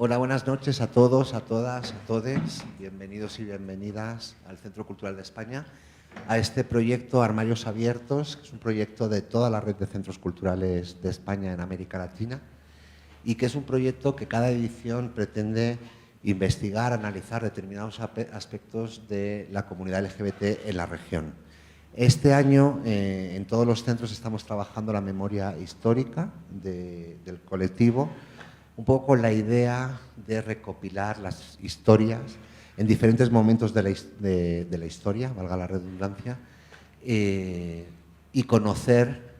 Hola, buenas noches a todos, a todas, a todes. Bienvenidos y bienvenidas al Centro Cultural de España, a este proyecto Armarios Abiertos, que es un proyecto de toda la red de centros culturales de España en América Latina y que es un proyecto que cada edición pretende investigar, analizar determinados aspectos de la comunidad LGBT en la región. Este año en todos los centros estamos trabajando la memoria histórica del colectivo, un poco con la idea de recopilar las historias en diferentes momentos de la historia, valga la redundancia, y conocer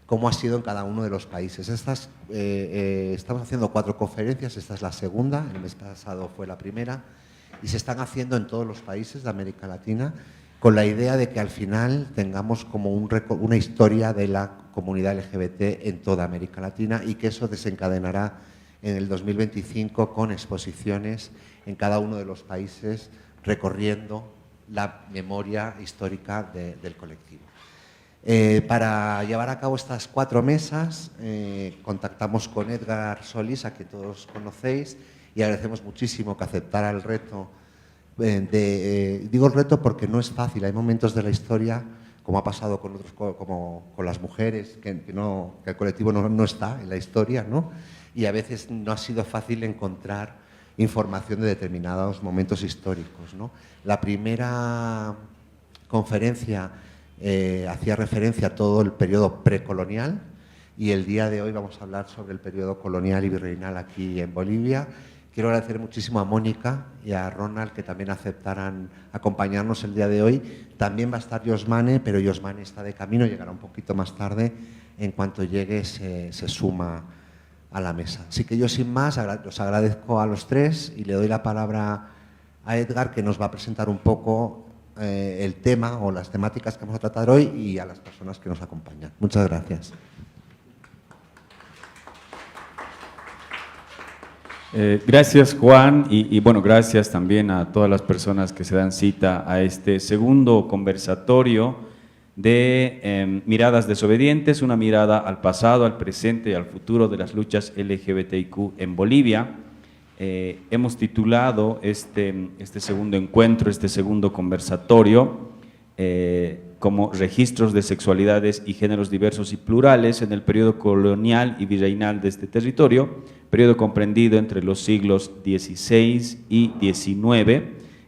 cómo ha sido en cada uno de los países. Estamos haciendo 4 conferencias, esta es la segunda, el mes pasado fue la primera, y se están haciendo en todos los países de América Latina, con la idea de que al final tengamos como una historia de la comunidad LGBT en toda América Latina y que eso desencadenará en el 2025 con exposiciones en cada uno de los países recorriendo la memoria histórica del colectivo. Para llevar a cabo estas 4 mesas contactamos con Edgar Solís, a quien todos conocéis, y agradecemos muchísimo que aceptara el reto. Digo el reto porque no es fácil, hay momentos de la historia, como ha pasado con otros, como con las mujeres, que el colectivo no está en la historia, ¿no? Y a veces no ha sido fácil encontrar información de determinados momentos históricos, ¿no? La primera conferencia hacía referencia a todo el periodo precolonial y el día de hoy vamos a hablar sobre el periodo colonial y virreinal aquí en Bolivia. Quiero agradecer muchísimo a Mónica y a Ronald que también aceptaran acompañarnos el día de hoy. También va a estar Yosmane, pero Yosmane está de camino, llegará un poquito más tarde. En cuanto llegue se suma a la mesa. Así que yo sin más os agradezco a los 3 y le doy la palabra a Edgar, que nos va a presentar un poco el tema o las temáticas que vamos a tratar hoy y a las personas que nos acompañan. Muchas gracias. Gracias, Juan, y bueno, gracias también a todas las personas que se dan cita a este segundo conversatorio de Miradas Desobedientes, una mirada al pasado, al presente y al futuro de las luchas LGBTIQ en Bolivia. Hemos titulado este segundo encuentro, este segundo conversatorio, como Registros de sexualidades y géneros diversos y plurales en el periodo colonial y virreinal de este territorio, periodo comprendido entre los siglos XVI y XIX.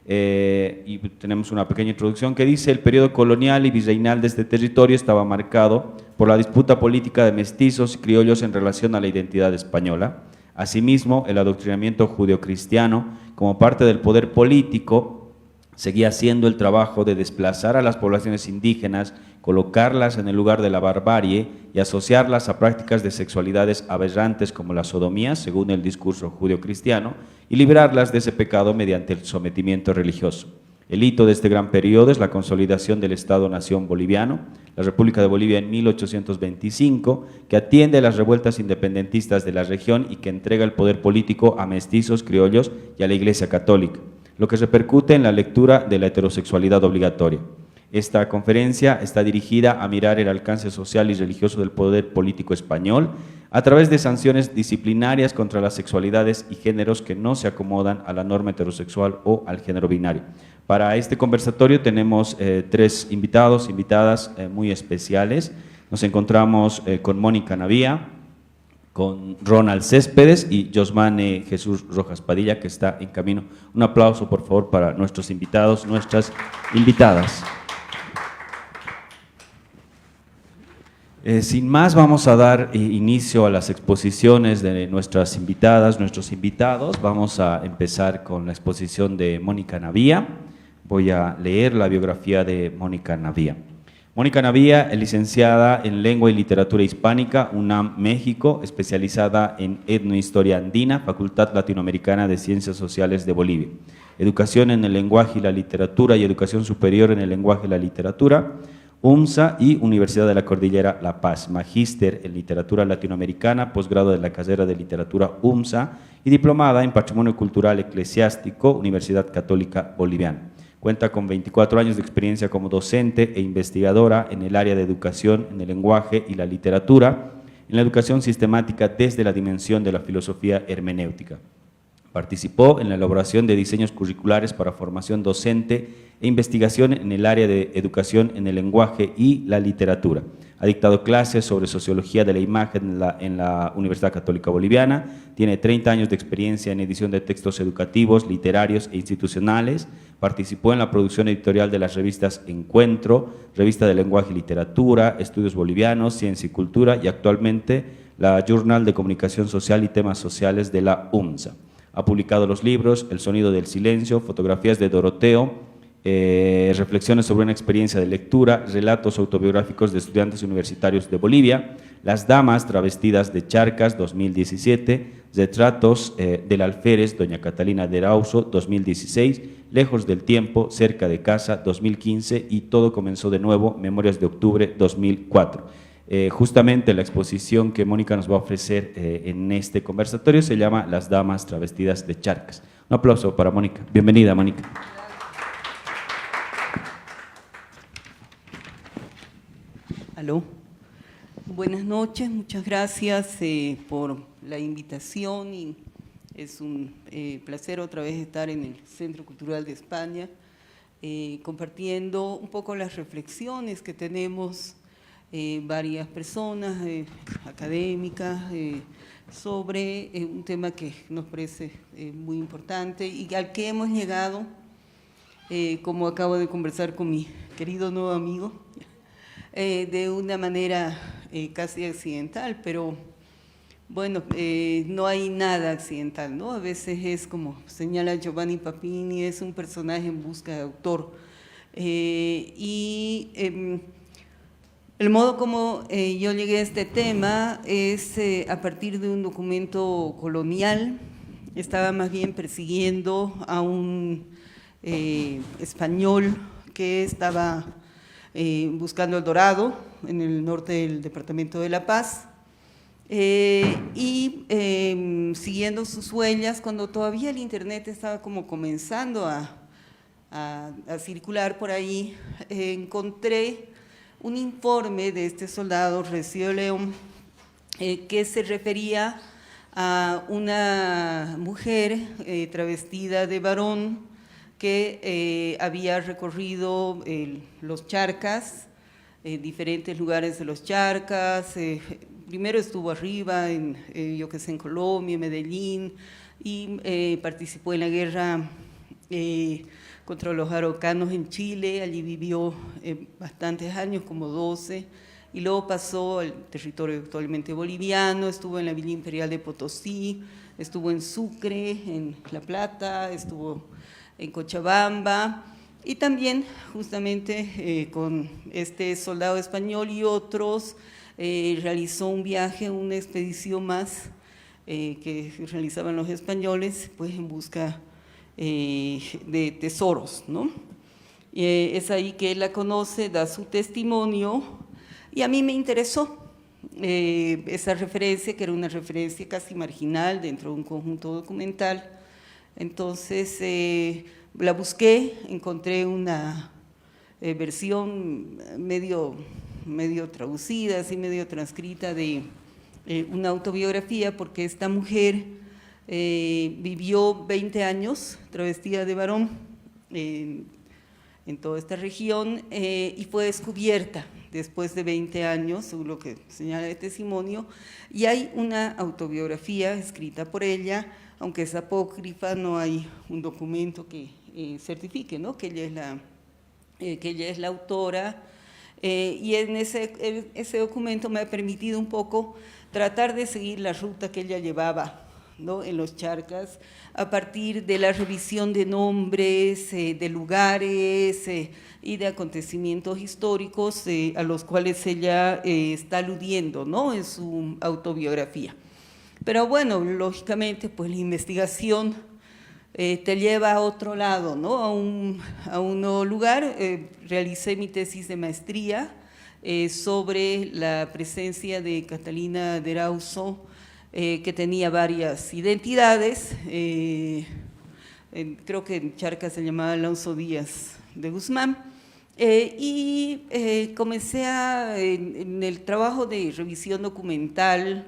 Y tenemos una pequeña introducción que dice: el periodo colonial y virreinal de este territorio estaba marcado por la disputa política de mestizos y criollos en relación a la identidad española. Asimismo, el adoctrinamiento judeocristiano como parte del poder político seguía haciendo el trabajo de desplazar a las poblaciones indígenas, colocarlas en el lugar de la barbarie y asociarlas a prácticas de sexualidades aberrantes como la sodomía, según el discurso judeocristiano, y librarlas de ese pecado mediante el sometimiento religioso. El hito de este gran periodo es la consolidación del Estado-Nación boliviano, la República de Bolivia en 1825, que atiende a las revueltas independentistas de la región y que entrega el poder político a mestizos, criollos y a la Iglesia Católica, lo que repercute en la lectura de la heterosexualidad obligatoria. Esta conferencia está dirigida a mirar el alcance social y religioso del poder político español a través de sanciones disciplinarias contra las sexualidades y géneros que no se acomodan a la norma heterosexual o al género binario. Para este conversatorio tenemos 3 invitados, invitadas muy especiales. Nos encontramos con Mónica Navía, con Ronald Céspedes y Yosmane Jesús Rojas Padilla, que está en camino. Un aplauso, por favor, para nuestros invitados, nuestras invitadas. Sin más, vamos a dar inicio a las exposiciones de nuestras invitadas, nuestros invitados. Vamos a empezar con la exposición de Mónica Navía. Voy a leer la biografía de Mónica Navía. Mónica Navía es licenciada en Lengua y Literatura Hispánica, UNAM, México, especializada en Etnohistoria Andina, Facultad Latinoamericana de Ciencias Sociales de Bolivia. Educación en el Lenguaje y la Literatura y Educación Superior en el Lenguaje y la Literatura, UMSA y Universidad de la Cordillera La Paz. Magíster en Literatura Latinoamericana, posgrado de la carrera de Literatura UMSA y diplomada en Patrimonio Cultural Eclesiástico, Universidad Católica Boliviana. Cuenta con 24 años de experiencia como docente e investigadora en el área de educación en el lenguaje y la literatura, en la educación sistemática desde la dimensión de la filosofía hermenéutica. Participó en la elaboración de diseños curriculares para formación docente e investigación en el área de educación en el lenguaje y la literatura. Ha dictado clases sobre sociología de la imagen en la Universidad Católica Boliviana. Tiene 30 años de experiencia en edición de textos educativos, literarios e institucionales. Participó en la producción editorial de las revistas Encuentro, Revista de Lenguaje y Literatura, Estudios Bolivianos, Ciencia y Cultura y actualmente la Journal de Comunicación Social y Temas Sociales de la UMSA. Ha publicado los libros El sonido del silencio, Fotografías de Doroteo, reflexiones sobre una experiencia de lectura, relatos autobiográficos de estudiantes universitarios de Bolivia, Las damas travestidas de Charcas, 2017, Retratos del alférez, Doña Catalina de Erauso, 2016, Lejos del tiempo, cerca de casa, 2015 y Todo comenzó de nuevo, Memorias de octubre, 2004. Justamente la exposición que Mónica nos va a ofrecer en este conversatorio se llama Las damas travestidas de Charcas. Un aplauso para Mónica. Bienvenida, Mónica. Aló. Buenas noches, muchas gracias por la invitación y es un placer otra vez estar en el Centro Cultural de España compartiendo un poco las reflexiones que tenemos varias personas académicas sobre un tema que nos parece muy importante y al que hemos llegado, como acabo de conversar con mi querido nuevo amigo, de una manera casi accidental, pero bueno, no hay nada accidental, ¿no? A veces es como señala Giovanni Papini, es un personaje en busca de autor. El modo como yo llegué a este tema es a partir de un documento colonial. Estaba más bien persiguiendo a un español que estaba buscando el dorado en el norte del departamento de La Paz siguiendo sus huellas cuando todavía el internet estaba como comenzando a circular por ahí, encontré un informe de este soldado Recio León que se refería a una mujer travestida de varón que había recorrido los Charcas, diferentes lugares de los Charcas. Primero estuvo arriba, en Colombia, Medellín, y participó en la guerra contra los araucanos en Chile. Allí vivió bastantes años, como 12, y luego pasó al territorio actualmente boliviano, estuvo en la Villa Imperial de Potosí, estuvo en Sucre, en La Plata, estuvo en Cochabamba, y también justamente con este soldado español y otros realizó un viaje, una expedición más que realizaban los españoles, pues en busca de tesoros, ¿no? Es ahí que él la conoce, da su testimonio, y a mí me interesó esa referencia, que era una referencia casi marginal dentro de un conjunto documental. Entonces la busqué, encontré una versión medio traducida, así medio transcrita de una autobiografía, porque esta mujer vivió 20 años travestida de varón en toda esta región y fue descubierta después de 20 años, según lo que señala el testimonio, y hay una autobiografía escrita por ella, aunque es apócrifa, no hay un documento que certifique, ¿no?, que ella es la autora, y en ese documento me ha permitido un poco tratar de seguir la ruta que ella llevaba, ¿no?, en los Charcas, a partir de la revisión de nombres, de lugares y de acontecimientos históricos a los cuales ella está aludiendo, ¿no?, en su autobiografía. Pero bueno, lógicamente, pues la investigación te lleva a otro lado, ¿no?, a un nuevo lugar. Realicé mi tesis de maestría sobre la presencia de Catalina de Erauso, que tenía varias identidades. Creo que en Charcas se llamaba Alonso Díaz de Guzmán. Comencé en el trabajo de revisión documental,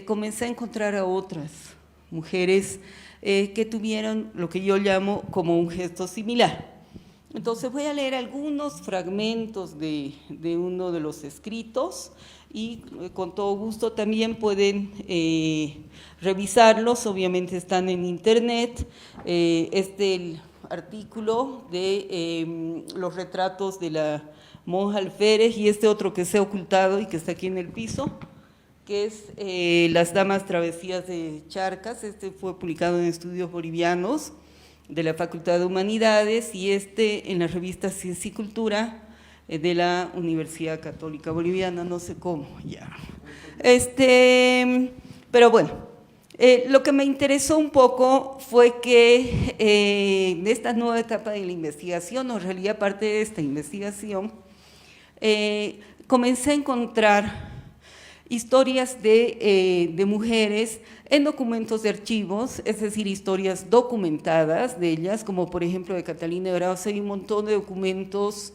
comencé a encontrar a otras mujeres que tuvieron lo que yo llamo como un gesto similar. Entonces voy a leer algunos fragmentos de uno de los escritos y con todo gusto también pueden revisarlos, obviamente están en internet. El artículo de los retratos de la monja alférez y este otro que se ha ocultado y que está aquí en el piso, que es Las damas travesías de Charcas. Este fue publicado en Estudios Bolivianos de la Facultad de Humanidades y en la revista Ciencia y Cultura de la Universidad Católica Boliviana, no sé cómo ya. Pero bueno, lo que me interesó un poco fue que en esta nueva etapa de la investigación, o en realidad parte de esta investigación, comencé a encontrar historias de mujeres en documentos de archivos, es decir, historias documentadas de ellas, como por ejemplo de Catalina Erauso. Hay un montón de documentos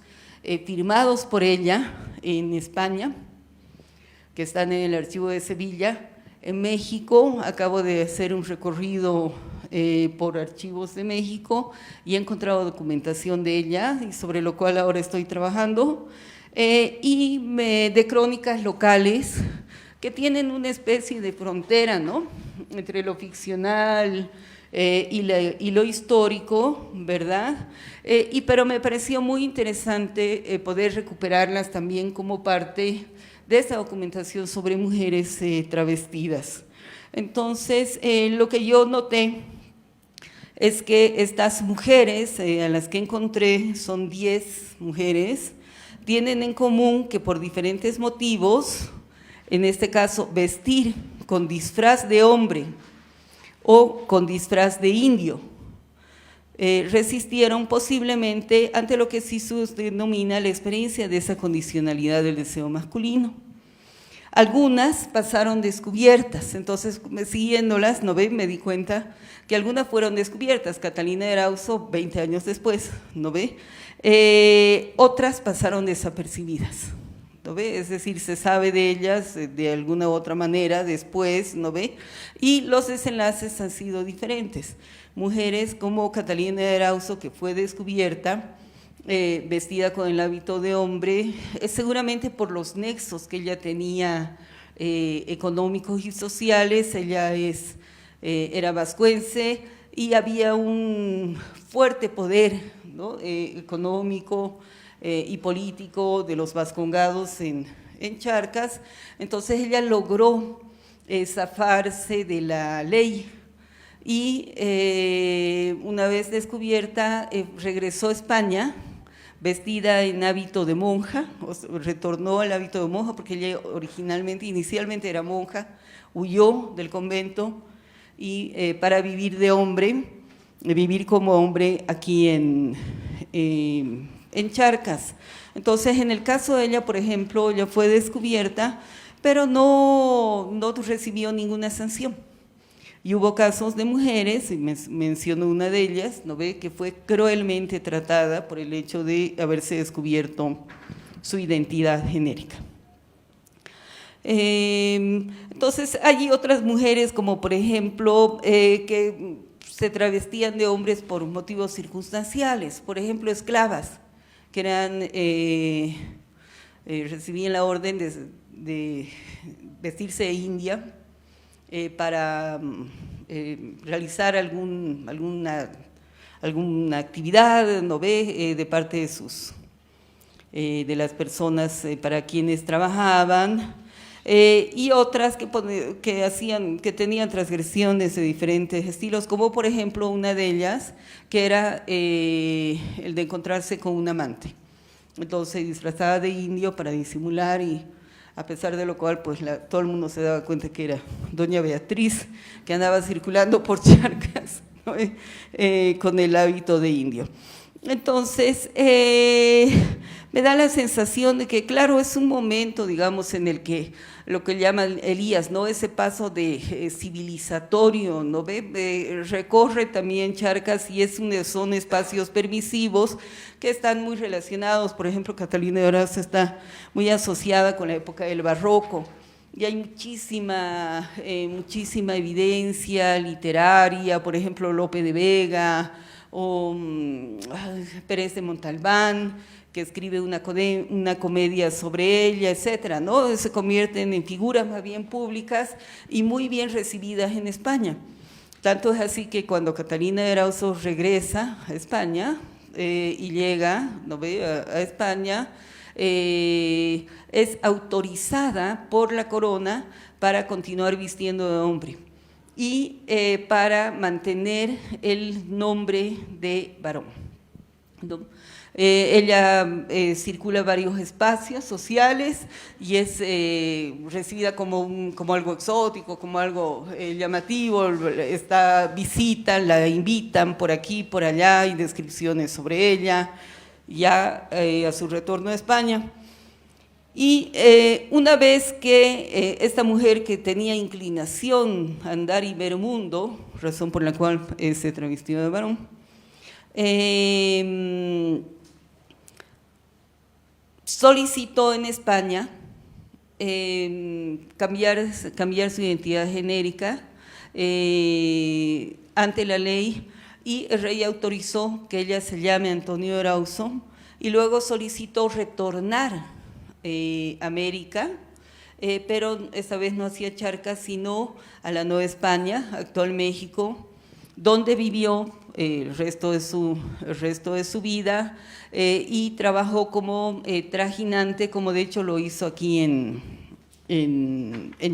firmados por ella en España, que están en el archivo de Sevilla. En México, acabo de hacer un recorrido por archivos de México y he encontrado documentación de ella, y sobre lo cual ahora estoy trabajando, de crónicas locales que tienen una especie de frontera, ¿no?, entre lo ficcional y lo histórico, ¿verdad? Pero me pareció muy interesante poder recuperarlas también como parte de esta documentación sobre mujeres travestidas. Entonces, lo que yo noté es que estas mujeres, a las que encontré, son 10 mujeres, tienen en común que por diferentes motivos, en este caso vestir con disfraz de hombre o con disfraz de indio, resistieron posiblemente ante lo que Jesús denomina la experiencia de esa condicionalidad del deseo masculino. Algunas pasaron descubiertas, entonces siguiéndolas, ¿no ve?, me di cuenta que algunas fueron descubiertas. Catalina Erauso 20 años después, ¿no ve? Otras pasaron desapercibidas, ¿no ve? Es decir, se sabe de ellas de alguna u otra manera después, ¿no ve? Y los desenlaces han sido diferentes. Mujeres como Catalina Erauso, que fue descubierta vestida con el hábito de hombre, seguramente por los nexos que ella tenía económicos y sociales. Ella era vascuence y había un fuerte poder, ¿no?, económico y político de los vascongados en Charcas. Entonces ella logró zafarse de la ley y una vez descubierta regresó a España vestida en hábito de monja, retornó al hábito de monja porque ella inicialmente era monja, huyó del convento y para vivir de hombre, vivir como hombre aquí en Charcas. Entonces, en el caso de ella, por ejemplo, ella fue descubierta, pero no recibió ninguna sanción. Y hubo casos de mujeres, y menciono una de ellas, ¿no ve?, que fue cruelmente tratada por el hecho de haberse descubierto su identidad genérica. Entonces, hay otras mujeres, como por ejemplo, que se travestían de hombres por motivos circunstanciales, por ejemplo, esclavas, que recibían la orden de vestirse de india, para realizar alguna actividad, ¿no ve?, de parte de las personas para quienes trabajaban, y otras que tenían transgresiones de diferentes estilos, como por ejemplo una de ellas, que era el de encontrarse con un amante. Entonces disfrazada de indio para disimular, y a pesar de lo cual, pues todo el mundo se daba cuenta que era doña Beatriz, que andaba circulando por Charcas, ¿no?, con el hábito de indio. Entonces, me da la sensación de que, claro, es un momento, digamos, en el que lo que llaman Elías, ¿no?, ese paso de civilizatorio, ¿no ve?, recorre también Charcas y son espacios permisivos que están muy relacionados. Por ejemplo, Catalina Erauso está muy asociada con la época del barroco, y hay muchísima evidencia literaria, por ejemplo, Lope de Vega o Pérez de Montalbán, que escribe una comedia sobre ella, etcétera, ¿no? Se convierten en figuras más bien públicas y muy bien recibidas en España. Tanto es así que cuando Catalina de Erauso regresa a España y llega, ¿no ve?, a España, es autorizada por la corona para continuar vistiendo de hombre y para mantener el nombre de varón, ¿no? Ella circula varios espacios sociales y es recibida como algo exótico, como algo llamativo, visitan, la invitan por aquí, por allá, hay descripciones sobre ella, ya a su retorno a España. Y una vez que esta mujer que tenía inclinación a andar y ver mundo, razón por la cual se travestió de varón, solicitó en España cambiar su identidad genérica ante la ley, y el rey autorizó que ella se llame Antonio de Erauso, y luego solicitó retornar a América, pero esta vez no hacia Charcas, sino a la Nueva España, actual México, donde vivió el resto de su vida y trabajó como trajinante, como de hecho lo hizo aquí en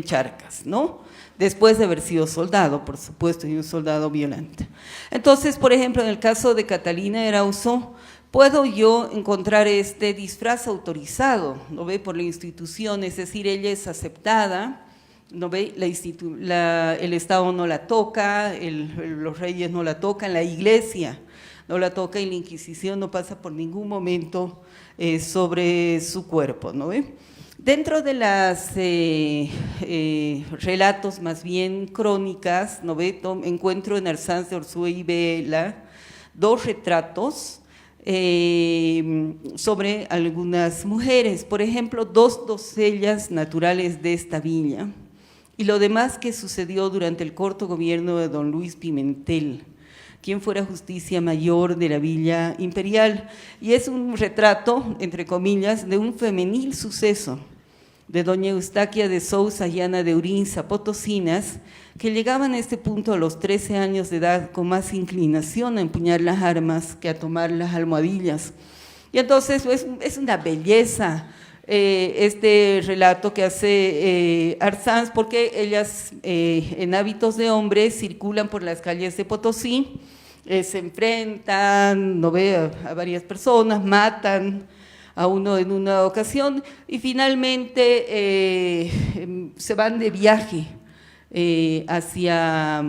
Charcas, ¿no? Después de haber sido soldado, por supuesto, y un soldado violento. Entonces, por ejemplo, en el caso de Catalina de Erauso, puedo yo encontrar este disfraz autorizado, ¿no ve?, por la institución, es decir, ella es aceptada, ¿no ve?, el Estado no la toca, los reyes no la tocan, la Iglesia no la toca, y la Inquisición no pasa por ningún momento sobre su cuerpo, ¿no ve? Dentro de las relatos más bien crónicas, ¿no ve?, encuentro en Arzanz de Urzúa y Vela dos retratos sobre algunas mujeres, por ejemplo, dos doncellas naturales de esta villa, y lo demás que sucedió durante el corto gobierno de don Luis Pimentel, quien fuera justicia mayor de la Villa Imperial, y es un retrato, entre comillas, de un femenil suceso de doña Eustaquia de Sousa y Ana de Urinza, potosinas, que llegaban a este punto a los 13 años de edad con más inclinación a empuñar las armas que a tomar las almohadillas. Y entonces es una belleza este relato que hace Arzanz, porque ellas en hábitos de hombre circulan por las calles de Potosí, se enfrentan, no ve, a varias personas, matan a uno en una ocasión y finalmente se van de viaje hacia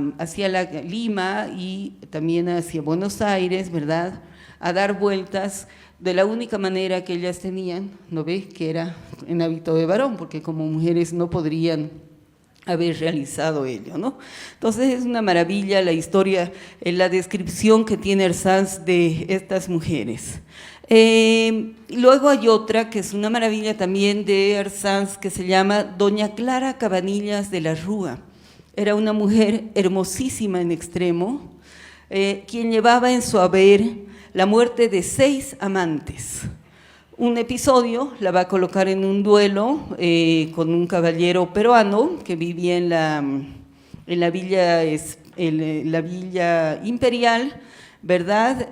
Lima y también hacia Buenos Aires, ¿verdad?, a dar vueltas de la única manera que ellas tenían, ¿no ve?, que era en hábito de varón, porque como mujeres no podrían haber realizado ello, ¿no? Entonces es una maravilla la historia, la descripción que tiene Arzanz de estas mujeres. Luego hay otra que es una maravilla también de Arzanz, que se llama Doña Clara Cabanillas de la Rúa. Era una mujer hermosísima en extremo, quien llevaba en su haber la muerte de 6 amantes. Un episodio la va a colocar en un duelo con un caballero peruano que vivía en la Villa Imperial, ¿verdad?,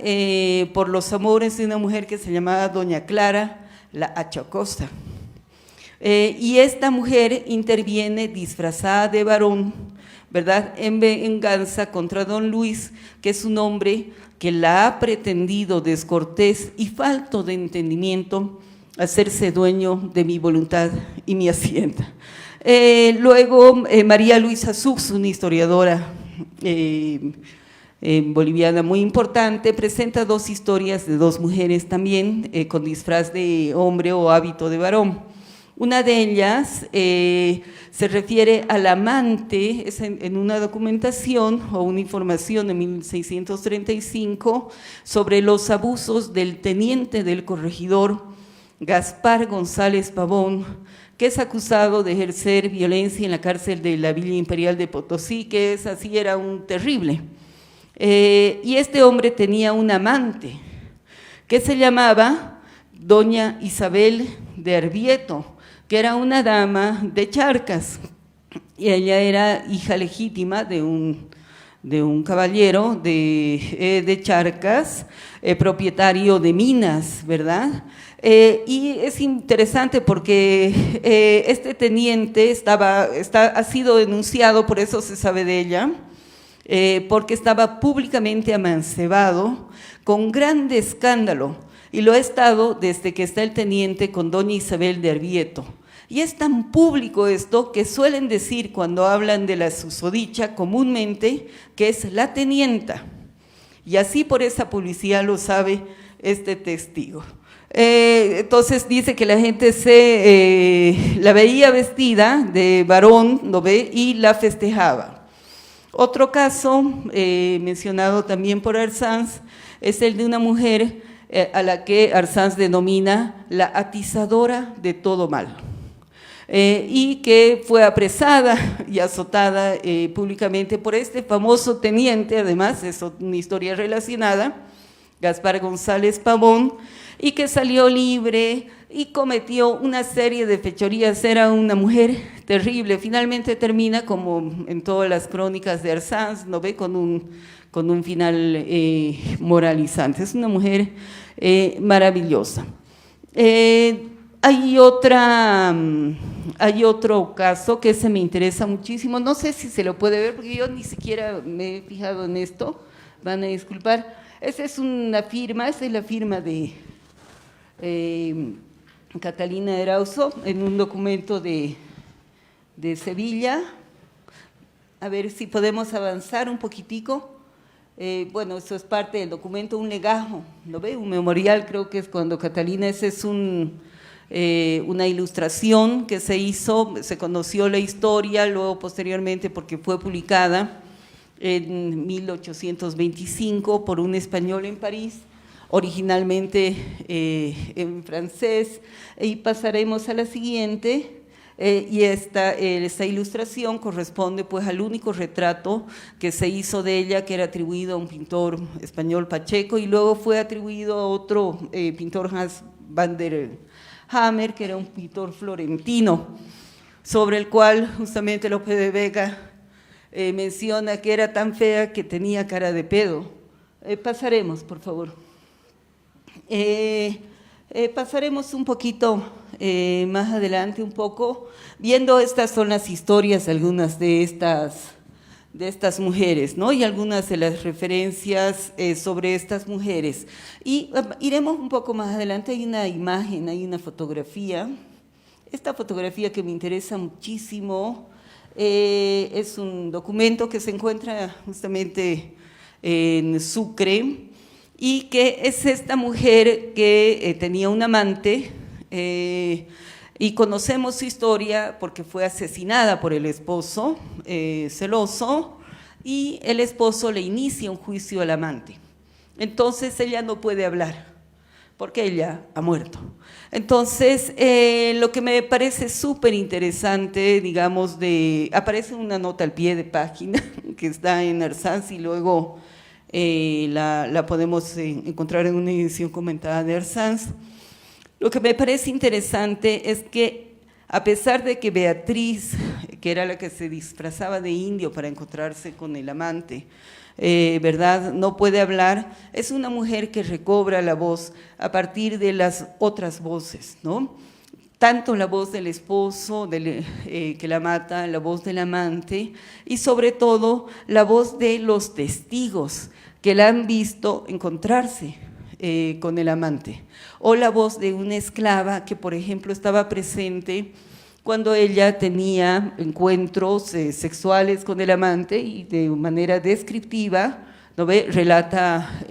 por los amores de una mujer que se llamaba Doña Clara la Achacosta. Y esta mujer interviene disfrazada de varón, ¿verdad?, en venganza contra don Luis, que es un hombre que la ha pretendido descortés y falto de entendimiento hacerse dueño de mi voluntad y mi hacienda. Luego María Luisa Sux, una historiadora boliviana muy importante, presenta 2 historias de 2 mujeres también con disfraz de hombre o hábito de varón. Una de ellas se refiere al amante, es en una documentación o una información de 1635 sobre los abusos del teniente del corregidor Gaspar González Pavón, que es acusado de ejercer violencia en la cárcel de la Villa Imperial de Potosí, que es así, era un terrible. Y este hombre tenía un amante que se llamaba doña Isabel de Arbieto, que era una dama de Charcas, y ella era hija legítima de un caballero de Charcas, propietario de minas, ¿verdad? Y es interesante porque este teniente ha sido denunciado, por eso se sabe de ella, porque estaba públicamente amancebado con grande escándalo, y lo ha estado desde que está el teniente con doña Isabel de Arbieto. Y es tan público esto que suelen decir cuando hablan de la susodicha comúnmente que es la tenienta, y así por esa publicidad lo sabe este testigo. Entonces dice que la gente la veía vestida de varón, ¿no ve? Y la festejaba. Otro caso, mencionado también por Arsanz, es el de una mujer a la que Arsanz denomina la atizadora de todo mal, y que fue apresada y azotada públicamente por este famoso teniente, además es una historia relacionada, Gaspar González Pavón, y que salió libre y cometió una serie de fechorías. Era una mujer terrible. Finalmente termina, como en todas las crónicas de Arsanz, ¿no ve?, con un final moralizante. Es una mujer maravillosa. Hay otro caso que ese me interesa muchísimo, no sé si se lo puede ver porque yo ni siquiera me he fijado en esto, van a disculpar. Esa es la firma de Catalina Erauso en un documento de Sevilla. A ver si podemos avanzar un poquitico. Bueno, eso es parte del documento, un legajo, ¿lo ve? Un memorial, creo que es cuando Catalina, ese es una ilustración que se hizo, se conoció la historia, luego posteriormente porque fue publicada en 1825 por un español en París, originalmente en francés, y pasaremos a la siguiente. Y esta ilustración corresponde pues al único retrato que se hizo de ella, que era atribuido a un pintor español, Pacheco, y luego fue atribuido a otro pintor, Hans van der Hammer, que era un pintor florentino, sobre el cual justamente Lope de Vega menciona que era tan fea que tenía cara de pedo. Pasaremos, por favor. Pasaremos un poquito más adelante un poco, viendo estas son las historias, algunas de estas mujeres, ¿no? Y algunas de las referencias sobre estas mujeres. Y iremos un poco más adelante, hay una imagen, hay una fotografía. Esta fotografía que me interesa muchísimo es un documento que se encuentra justamente en Sucre, y que es esta mujer que tenía un amante, y conocemos su historia porque fue asesinada por el esposo celoso, y el esposo le inicia un juicio al amante. Entonces ella no puede hablar porque ella ha muerto. Entonces lo que me parece súper interesante, digamos, aparece una nota al pie de página que está en Arsanz, y luego la podemos encontrar en una edición comentada de Arsanz. Lo que me parece interesante es que, a pesar de que Beatriz, que era la que se disfrazaba de indio para encontrarse con el amante, ¿verdad?, no puede hablar, es una mujer que recobra la voz a partir de las otras voces, ¿no? Tanto la voz del esposo que la mata, la voz del amante, y sobre todo la voz de los testigos que la han visto encontrarse con el amante, o la voz de una esclava que, por ejemplo, estaba presente cuando ella tenía encuentros sexuales con el amante, y de manera descriptiva, ¿no ve?, relata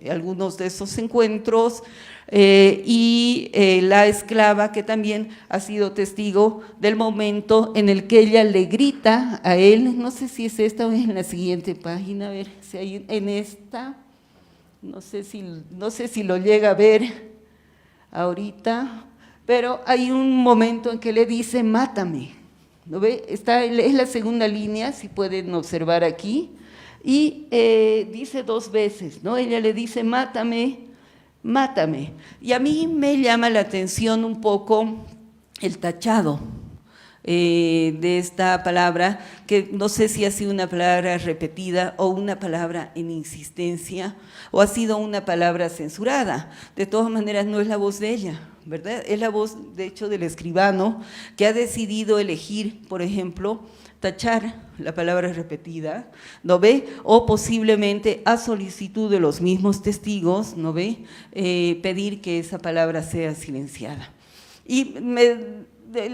algunos de esos encuentros, y la esclava que también ha sido testigo del momento en el que ella le grita a él, no sé si es esta o en la siguiente página, a ver si hay en esta, no sé si lo llega a ver ahorita, pero hay un momento en que le dice, mátame, ¿no ve? Es la segunda línea, si pueden observar aquí, y dice 2 veces, ¿no? Ella le dice, mátame, mátame. Y a mí me llama la atención un poco el tachado de esta palabra, que no sé si ha sido una palabra repetida o una palabra en insistencia, o ha sido una palabra censurada. De todas maneras, no es la voz de ella, ¿verdad? Es la voz, de hecho, del escribano, que ha decidido elegir, por ejemplo, tachar la palabra repetida, ¿no ve? O posiblemente a solicitud de los mismos testigos, ¿no ve? Pedir que esa palabra sea silenciada. Y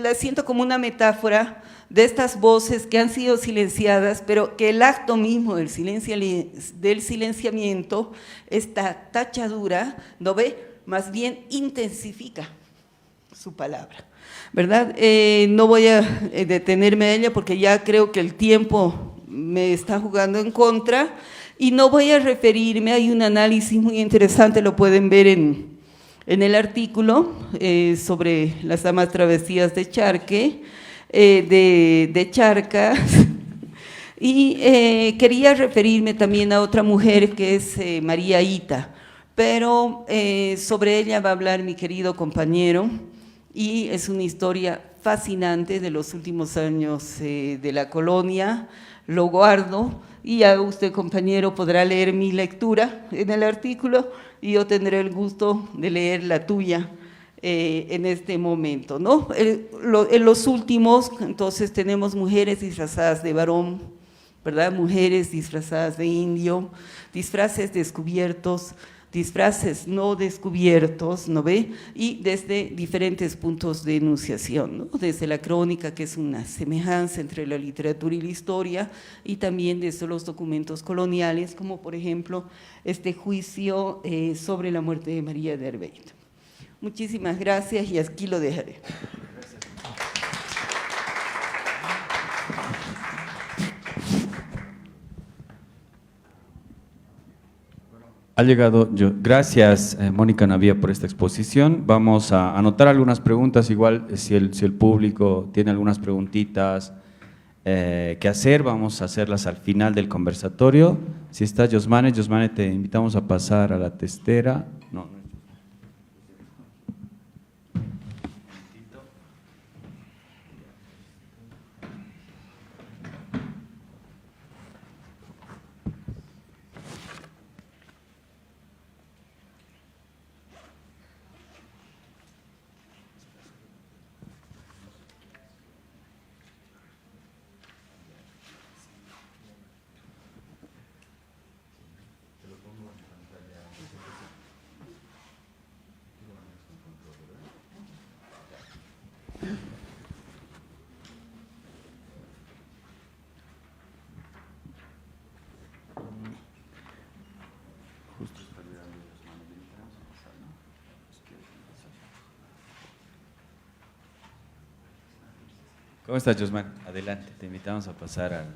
la siento como una metáfora de estas voces que han sido silenciadas, pero que el acto mismo del silenciamiento, esta tachadura, ¿no ve? Más bien intensifica su palabra, ¿verdad? No voy a detenerme a ella porque ya creo que el tiempo me está jugando en contra y no voy a referirme, hay un análisis muy interesante, lo pueden ver en el artículo sobre las damas travesías de Charque, de Charcas, y quería referirme también a otra mujer que es María Ita, pero sobre ella va a hablar mi querido compañero, y es una historia fascinante de los últimos años de la colonia, lo guardo, y ya usted, compañero, podrá leer mi lectura en el artículo, y yo tendré el gusto de leer la tuya en este momento, ¿no? En los últimos, entonces, tenemos mujeres disfrazadas de varón, ¿verdad? Mujeres disfrazadas de indio, disfraces descubiertos, disfraces no descubiertos, ¿no ve? Y desde diferentes puntos de enunciación, ¿no? Desde la crónica, que es una semejanza entre la literatura y la historia, y también desde los documentos coloniales, como por ejemplo este juicio sobre la muerte de María de Arbeid. Muchísimas gracias y aquí lo dejaré. Ha llegado yo. Gracias, Mónica Navía, por esta exposición. Vamos a anotar algunas preguntas, igual si el público tiene algunas preguntitas que hacer, vamos a hacerlas al final del conversatorio. Si está Yosmane, te invitamos a pasar a la testera. No. ¿Cómo estás, Yosmane? Adelante, te invitamos a pasar al…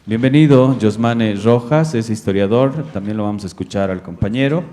Bienvenido, Yosmane Rojas, es historiador, también lo vamos a escuchar al compañero.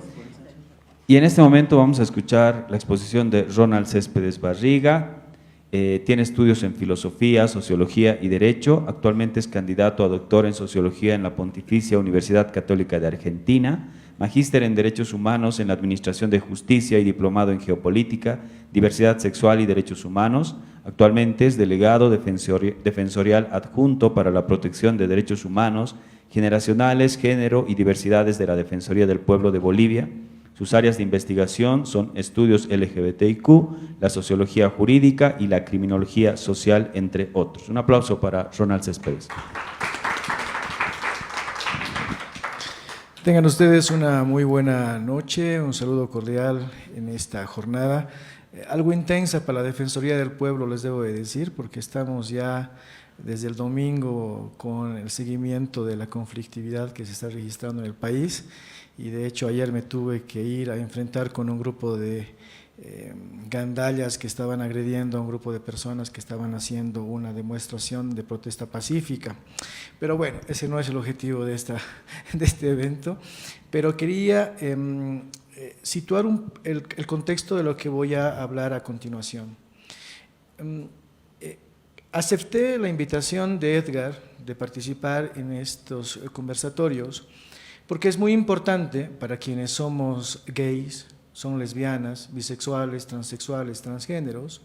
Y en este momento vamos a escuchar la exposición de Ronald Céspedes Barriga. Tiene estudios en filosofía, sociología y derecho. Actualmente es candidato a doctor en sociología en la Pontificia Universidad Católica de Argentina, magíster en derechos humanos en la administración de justicia y diplomado en geopolítica, diversidad sexual y derechos humanos. Actualmente es delegado defensorial adjunto para la protección de derechos humanos, generacionales, género y diversidades de la Defensoría del Pueblo de Bolivia. Sus áreas de investigación son estudios LGBTIQ, la sociología jurídica y la criminología social, entre otros. Un aplauso para Ronald Céspedes. Tengan ustedes una muy buena noche, un saludo cordial en esta jornada. algo intensa para la Defensoría del Pueblo, les debo de decir, porque estamos ya desde el domingo con el seguimiento de la conflictividad que se está registrando en el país, y de hecho ayer me tuve que ir a enfrentar con un grupo de gandallas que estaban agrediendo a un grupo de personas que estaban haciendo una demostración de protesta pacífica. Pero bueno, ese no es el objetivo de este evento, pero quería situar el contexto de lo que voy a hablar a continuación. Acepté la invitación de Edgar de participar en estos conversatorios porque es muy importante para quienes somos gays, son lesbianas, bisexuales, transexuales, transgéneros,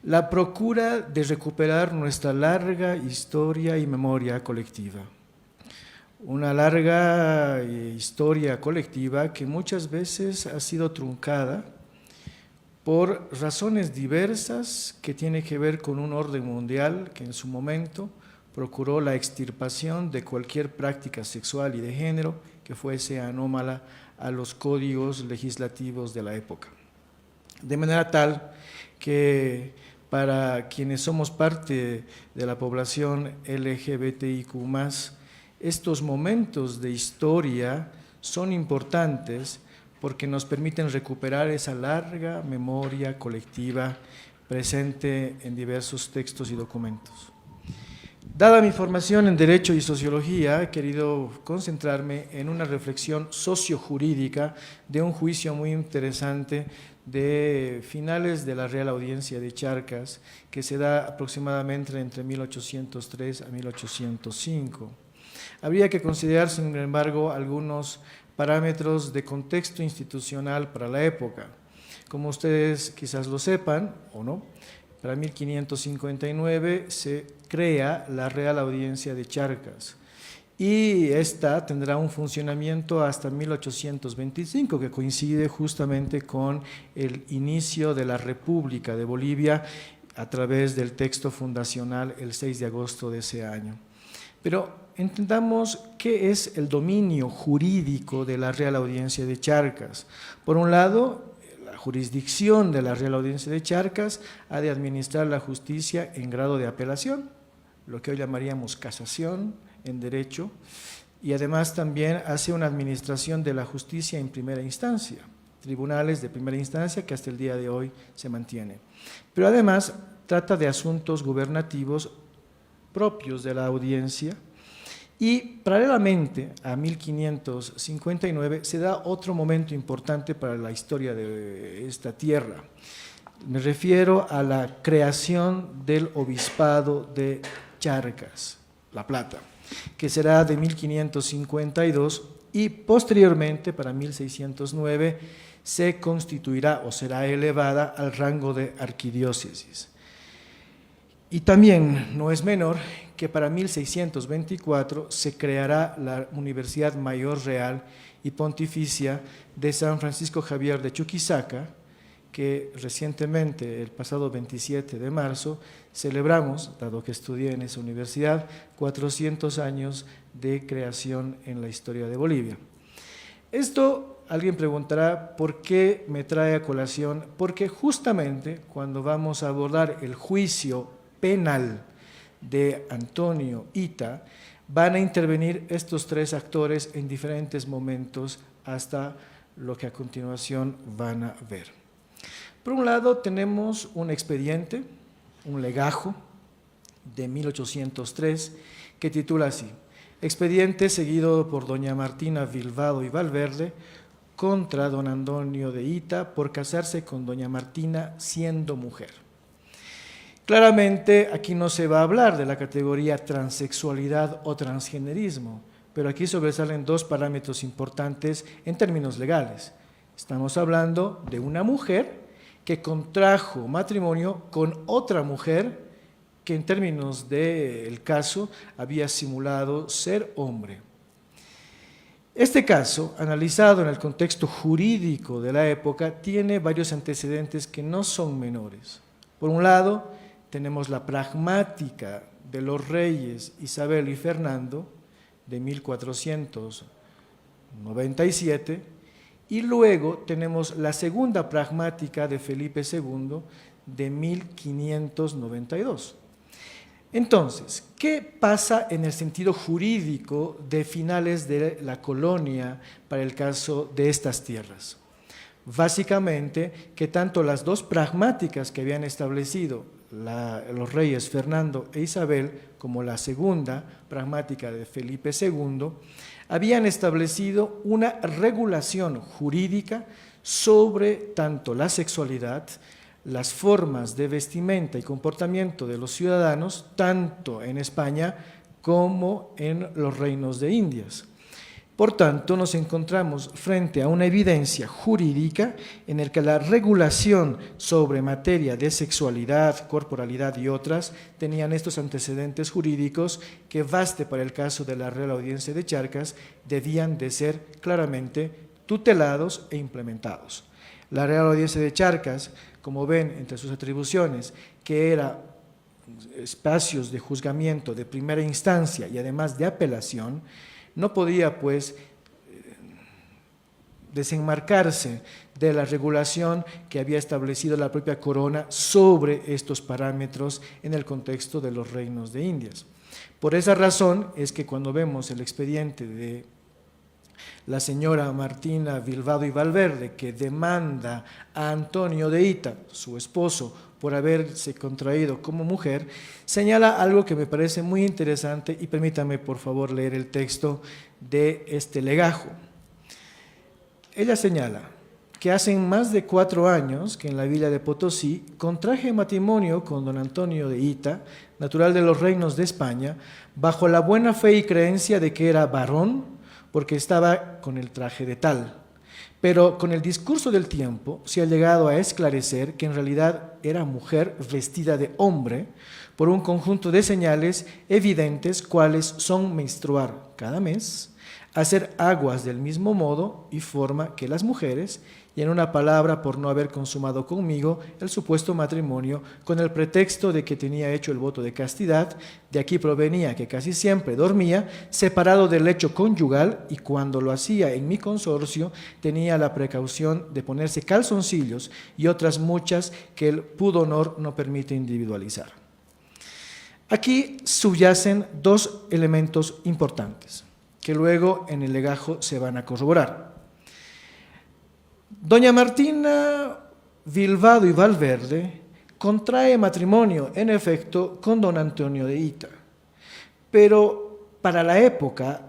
la procura de recuperar nuestra larga historia y memoria colectiva. Una larga historia colectiva que muchas veces ha sido truncada por razones diversas que tienen que ver con un orden mundial que en su momento procuró la extirpación de cualquier práctica sexual y de género que fuese anómala a los códigos legislativos de la época. De manera tal que para quienes somos parte de la población LGBTIQ+, estos momentos de historia son importantes porque nos permiten recuperar esa larga memoria colectiva presente en diversos textos y documentos. Dada mi formación en Derecho y Sociología, he querido concentrarme en una reflexión sociojurídica de un juicio muy interesante de finales de la Real Audiencia de Charcas, que se da aproximadamente entre 1803 a 1805. Habría que considerar, sin embargo, algunos parámetros de contexto institucional para la época. Como ustedes quizás lo sepan, o no, para 1559 se crea la Real Audiencia de Charcas y esta tendrá un funcionamiento hasta 1825, que coincide justamente con el inicio de la República de Bolivia a través del texto fundacional el 6 de agosto de ese año. Pero entendamos qué es el dominio jurídico de la Real Audiencia de Charcas. Por un lado, la jurisdicción de la Real Audiencia de Charcas ha de administrar la justicia en grado de apelación, lo que hoy llamaríamos casación en derecho, y además también hace una administración de la justicia en primera instancia, tribunales de primera instancia que hasta el día de hoy se mantiene. Pero además trata de asuntos gubernativos propios de la audiencia. Y paralelamente a 1559 se da otro momento importante para la historia de esta tierra. Me refiero a la creación del Obispado de Charcas, La Plata, que será de 1552 y posteriormente, para 1609, se constituirá o será elevada al rango de arquidiócesis. Y también no es menor que para 1624 se creará la Universidad Mayor Real y Pontificia de San Francisco Javier de Chuquisaca, que recientemente, el pasado 27 de marzo, celebramos, dado que estudié en esa universidad, 400 años de creación en la historia de Bolivia. Esto, alguien preguntará, ¿por qué me trae a colación? Porque justamente cuando vamos a abordar el juicio penal de Antonio Ita, van a intervenir estos tres actores en diferentes momentos hasta lo que a continuación van a ver. Por un lado tenemos un expediente, un legajo de 1803 que titula así: expediente seguido por doña Martina Bilbao y Valverde contra don Antonio de Ita por casarse con doña Martina siendo mujer. Claramente aquí no se va a hablar de la categoría transexualidad o transgenerismo, pero aquí sobresalen dos parámetros importantes en términos legales. Estamos hablando de una mujer que contrajo matrimonio con otra mujer que en términos del caso había simulado ser hombre. Este caso, analizado en el contexto jurídico de la época, tiene varios antecedentes que no son menores. Por un lado, tenemos la pragmática de los reyes Isabel y Fernando de 1497 y luego tenemos la segunda pragmática de Felipe II de 1592. Entonces, ¿qué pasa en el sentido jurídico de finales de la colonia para el caso de estas tierras? Básicamente, que tanto las dos pragmáticas que habían establecido los reyes Fernando e Isabel, como la segunda pragmática de Felipe II, habían establecido una regulación jurídica sobre tanto la sexualidad, las formas de vestimenta y comportamiento de los ciudadanos, tanto en España como en los reinos de Indias. Por tanto, nos encontramos frente a una evidencia jurídica en la que la regulación sobre materia de sexualidad, corporalidad y otras tenían estos antecedentes jurídicos que, baste para el caso de la Real Audiencia de Charcas, debían de ser claramente tutelados e implementados. La Real Audiencia de Charcas, como ven entre sus atribuciones, que era espacios de juzgamiento de primera instancia y además de apelación, no podía pues desenmarcarse de la regulación que había establecido la propia corona sobre estos parámetros en el contexto de los reinos de Indias. Por esa razón es que cuando vemos el expediente de la señora Martina Bilbado y Valverde, que demanda a Antonio de Hita, su esposo, por haberse contraído como mujer, señala algo que me parece muy interesante, y permítame por favor leer el texto de este legajo. Ella señala que hace más de 4 años que en la villa de Potosí contraje matrimonio con don Antonio de Hita, natural de los reinos de España, bajo la buena fe y creencia de que era varón, porque estaba con el traje de tal. Pero con el discurso del tiempo se ha llegado a esclarecer que en realidad era mujer vestida de hombre por un conjunto de señales evidentes, cuales son menstruar cada mes, hacer aguas del mismo modo y forma que las mujeres, y en una palabra, por no haber consumado conmigo el supuesto matrimonio con el pretexto de que tenía hecho el voto de castidad. De aquí provenía que casi siempre dormía separado del lecho conyugal, y cuando lo hacía en mi consorcio tenía la precaución de ponerse calzoncillos y otras muchas que el pudonor no permite individualizar. Aquí subyacen 2 elementos importantes que luego en el legajo se van a corroborar. Doña Martina Bilbado y Valverde contrae matrimonio, en efecto, con don Antonio de Hita, pero para la época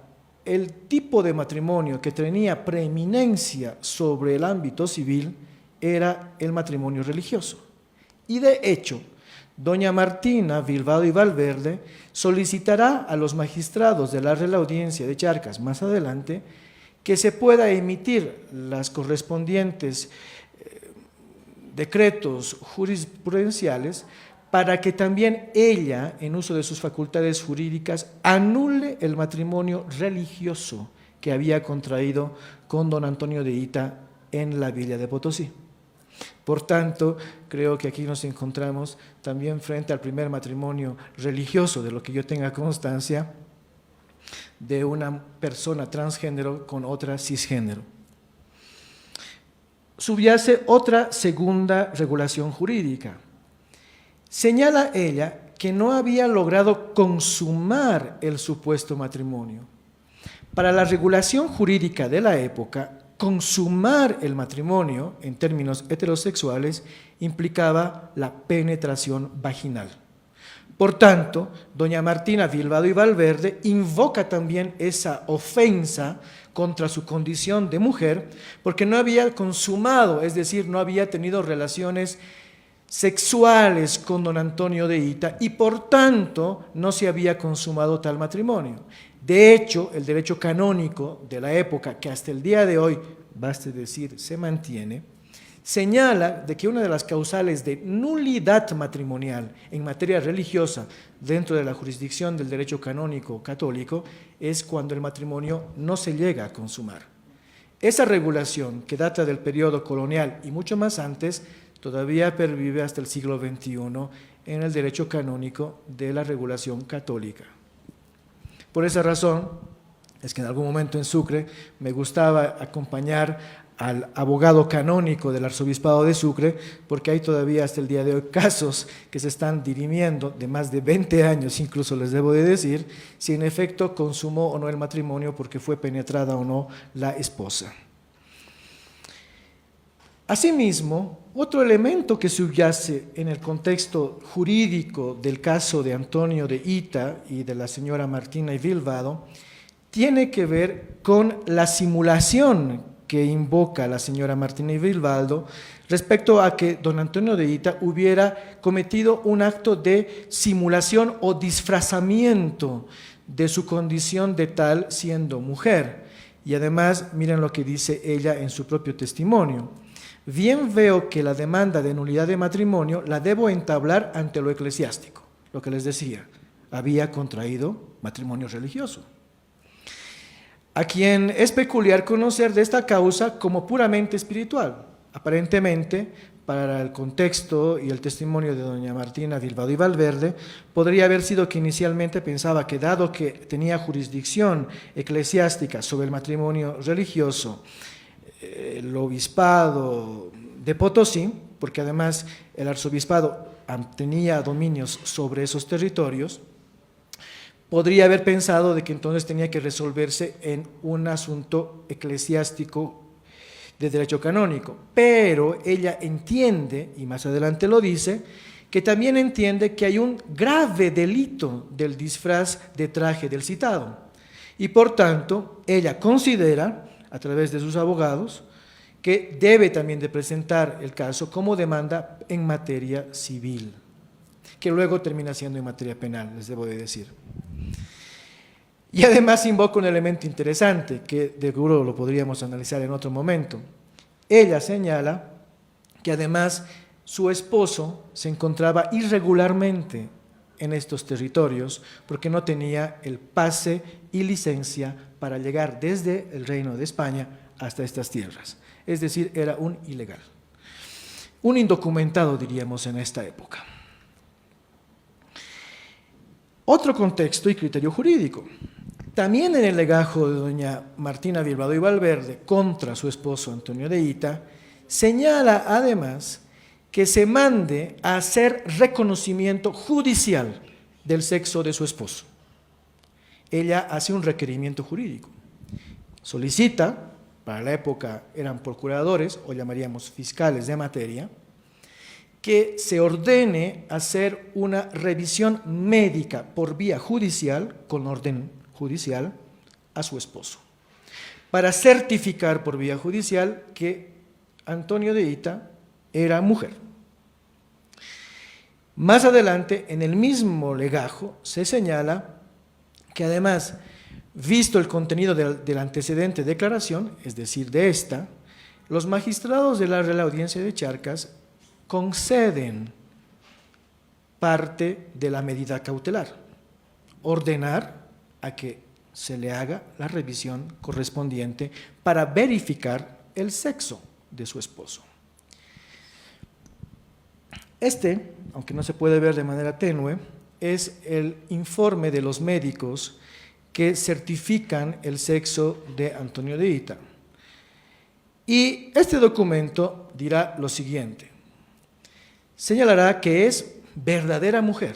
el tipo de matrimonio que tenía preeminencia sobre el ámbito civil era el matrimonio religioso. Y de hecho, doña Martina Bilbado y Valverde solicitará a los magistrados de la Real Audiencia de Charcas más adelante que se pueda emitir las correspondientes decretos jurisprudenciales para que también ella, en uso de sus facultades jurídicas, anule el matrimonio religioso que había contraído con don Antonio de Hita en la villa de Potosí. Por tanto, creo que aquí nos encontramos también frente al primer matrimonio religioso, de lo que yo tenga constancia, de una persona transgénero con otra cisgénero. Subyace otra segunda regulación jurídica. Señala ella que no había logrado consumar el supuesto matrimonio. Para la regulación jurídica de la época, consumar el matrimonio en términos heterosexuales implicaba la penetración vaginal. Por tanto, doña Martina Bilbado y Valverde invoca también esa ofensa contra su condición de mujer, porque no había consumado, es decir, no había tenido relaciones sexuales con don Antonio de Hita, y por tanto no se había consumado tal matrimonio. De hecho, el derecho canónico de la época, que hasta el día de hoy, baste decir, se mantiene, señala de que una de las causales de nulidad matrimonial en materia religiosa dentro de la jurisdicción del derecho canónico católico es cuando el matrimonio no se llega a consumar. Esa regulación, que data del periodo colonial y mucho más antes, todavía pervive hasta el siglo XXI en el derecho canónico de la regulación católica. Por esa razón es que en algún momento en Sucre me gustaba acompañar al abogado canónico del arzobispado de Sucre, porque hay todavía hasta el día de hoy casos que se están dirimiendo de más de 20 años, incluso les debo de decir, si en efecto consumó o no el matrimonio porque fue penetrada o no la esposa. Asimismo, otro elemento que subyace en el contexto jurídico del caso de Antonio de Ita y de la señora Martina Vilvaldo tiene que ver con la simulación que invoca la señora Martina Vilvaldo respecto a que don Antonio de Ita hubiera cometido un acto de simulación o disfrazamiento de su condición de tal siendo mujer. Y además, miren lo que dice ella en su propio testimonio. Bien veo que la demanda de nulidad de matrimonio la debo entablar ante lo eclesiástico. Lo que les decía, había contraído matrimonio religioso. A quien es peculiar conocer de esta causa como puramente espiritual. Aparentemente, para el contexto y el testimonio de doña Martina Vilvaldo y Valverde, podría haber sido que inicialmente pensaba que dado que tenía jurisdicción eclesiástica sobre el matrimonio religioso, el obispado de Potosí, porque además el arzobispado tenía dominios sobre esos territorios, podría haber pensado de que entonces tenía que resolverse en un asunto eclesiástico de derecho canónico, pero ella entiende, y más adelante lo dice, que también entiende que hay un grave delito del disfraz de traje del citado, y por tanto ella considera, a través de sus abogados, que debe también de presentar el caso como demanda en materia civil, que luego termina siendo en materia penal, les debo de decir. Y además invoca un elemento interesante, que de seguro lo podríamos analizar en otro momento. Ella señala que además su esposo se encontraba irregularmente en estos territorios porque no tenía el pase y licencia para llegar desde el Reino de España hasta estas tierras. Es decir, era un ilegal. Un indocumentado, diríamos, en esta época. Otro contexto y criterio jurídico. También en el legajo de doña Martina Vilvaldo y Valverde contra su esposo Antonio de Ita, señala además que se mande a hacer reconocimiento judicial del sexo de su esposo. Ella hace un requerimiento jurídico. Solicita, para la época eran procuradores o llamaríamos fiscales de materia, que se ordene hacer una revisión médica por vía judicial, con orden judicial, a su esposo, para certificar por vía judicial que Antonio de Ita era mujer. Más adelante, en el mismo legajo, se señala que además, visto el contenido del antecedente declaración, es decir, de esta, los magistrados de la Real Audiencia de Charcas conceden parte de la medida cautelar, ordenar a que se le haga la revisión correspondiente para verificar el sexo de su esposo. Este, aunque no se puede ver de manera tenue, es el informe de los médicos que certifican el sexo de Antonio de Ita. Y este documento dirá lo siguiente: señalará que es verdadera mujer,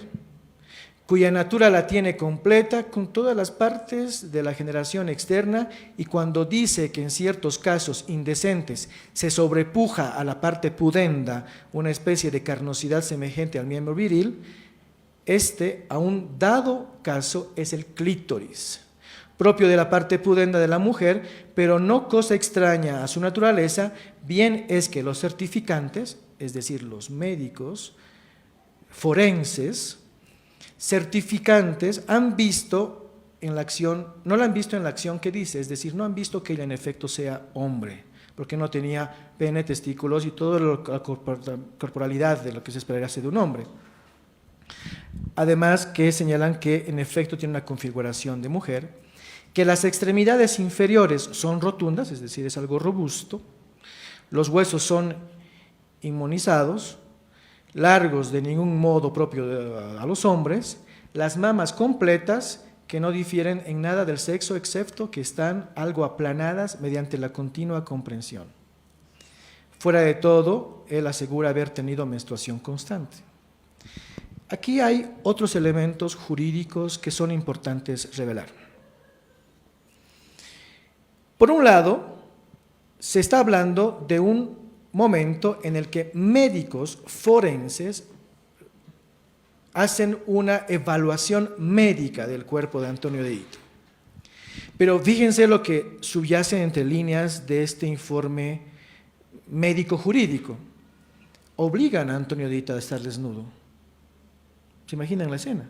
cuya natura la tiene completa con todas las partes de la generación externa, y cuando dice que en ciertos casos indecentes se sobrepuja a la parte pudenda una especie de carnosidad semejante al miembro viril, este, a un dado caso, es el clítoris, propio de la parte pudenda de la mujer, pero no cosa extraña a su naturaleza. Bien es que los certificantes, es decir, los médicos forenses, certificantes, han visto en la acción, no la han visto en la acción que dice, es decir, no han visto que ella en efecto sea hombre, porque no tenía pene, testículos y toda la corporalidad de lo que se esperase de un hombre. Además, que señalan que en efecto tiene una configuración de mujer, que las extremidades inferiores son rotundas, es decir, es algo robusto, los huesos son inmunizados, largos de ningún modo propio a los hombres, las mamas completas que no difieren en nada del sexo excepto que están algo aplanadas mediante la continua comprensión. Fuera de todo, él asegura haber tenido menstruación constante. Aquí hay otros elementos jurídicos que son importantes revelar. Por un lado, se está hablando de un momento en el que médicos forenses hacen una evaluación médica del cuerpo de Antonio de Hita. Pero fíjense lo que subyace entre líneas de este informe médico-jurídico. Obligan a Antonio de Hita a estar desnudo. ¿Se imaginan la escena?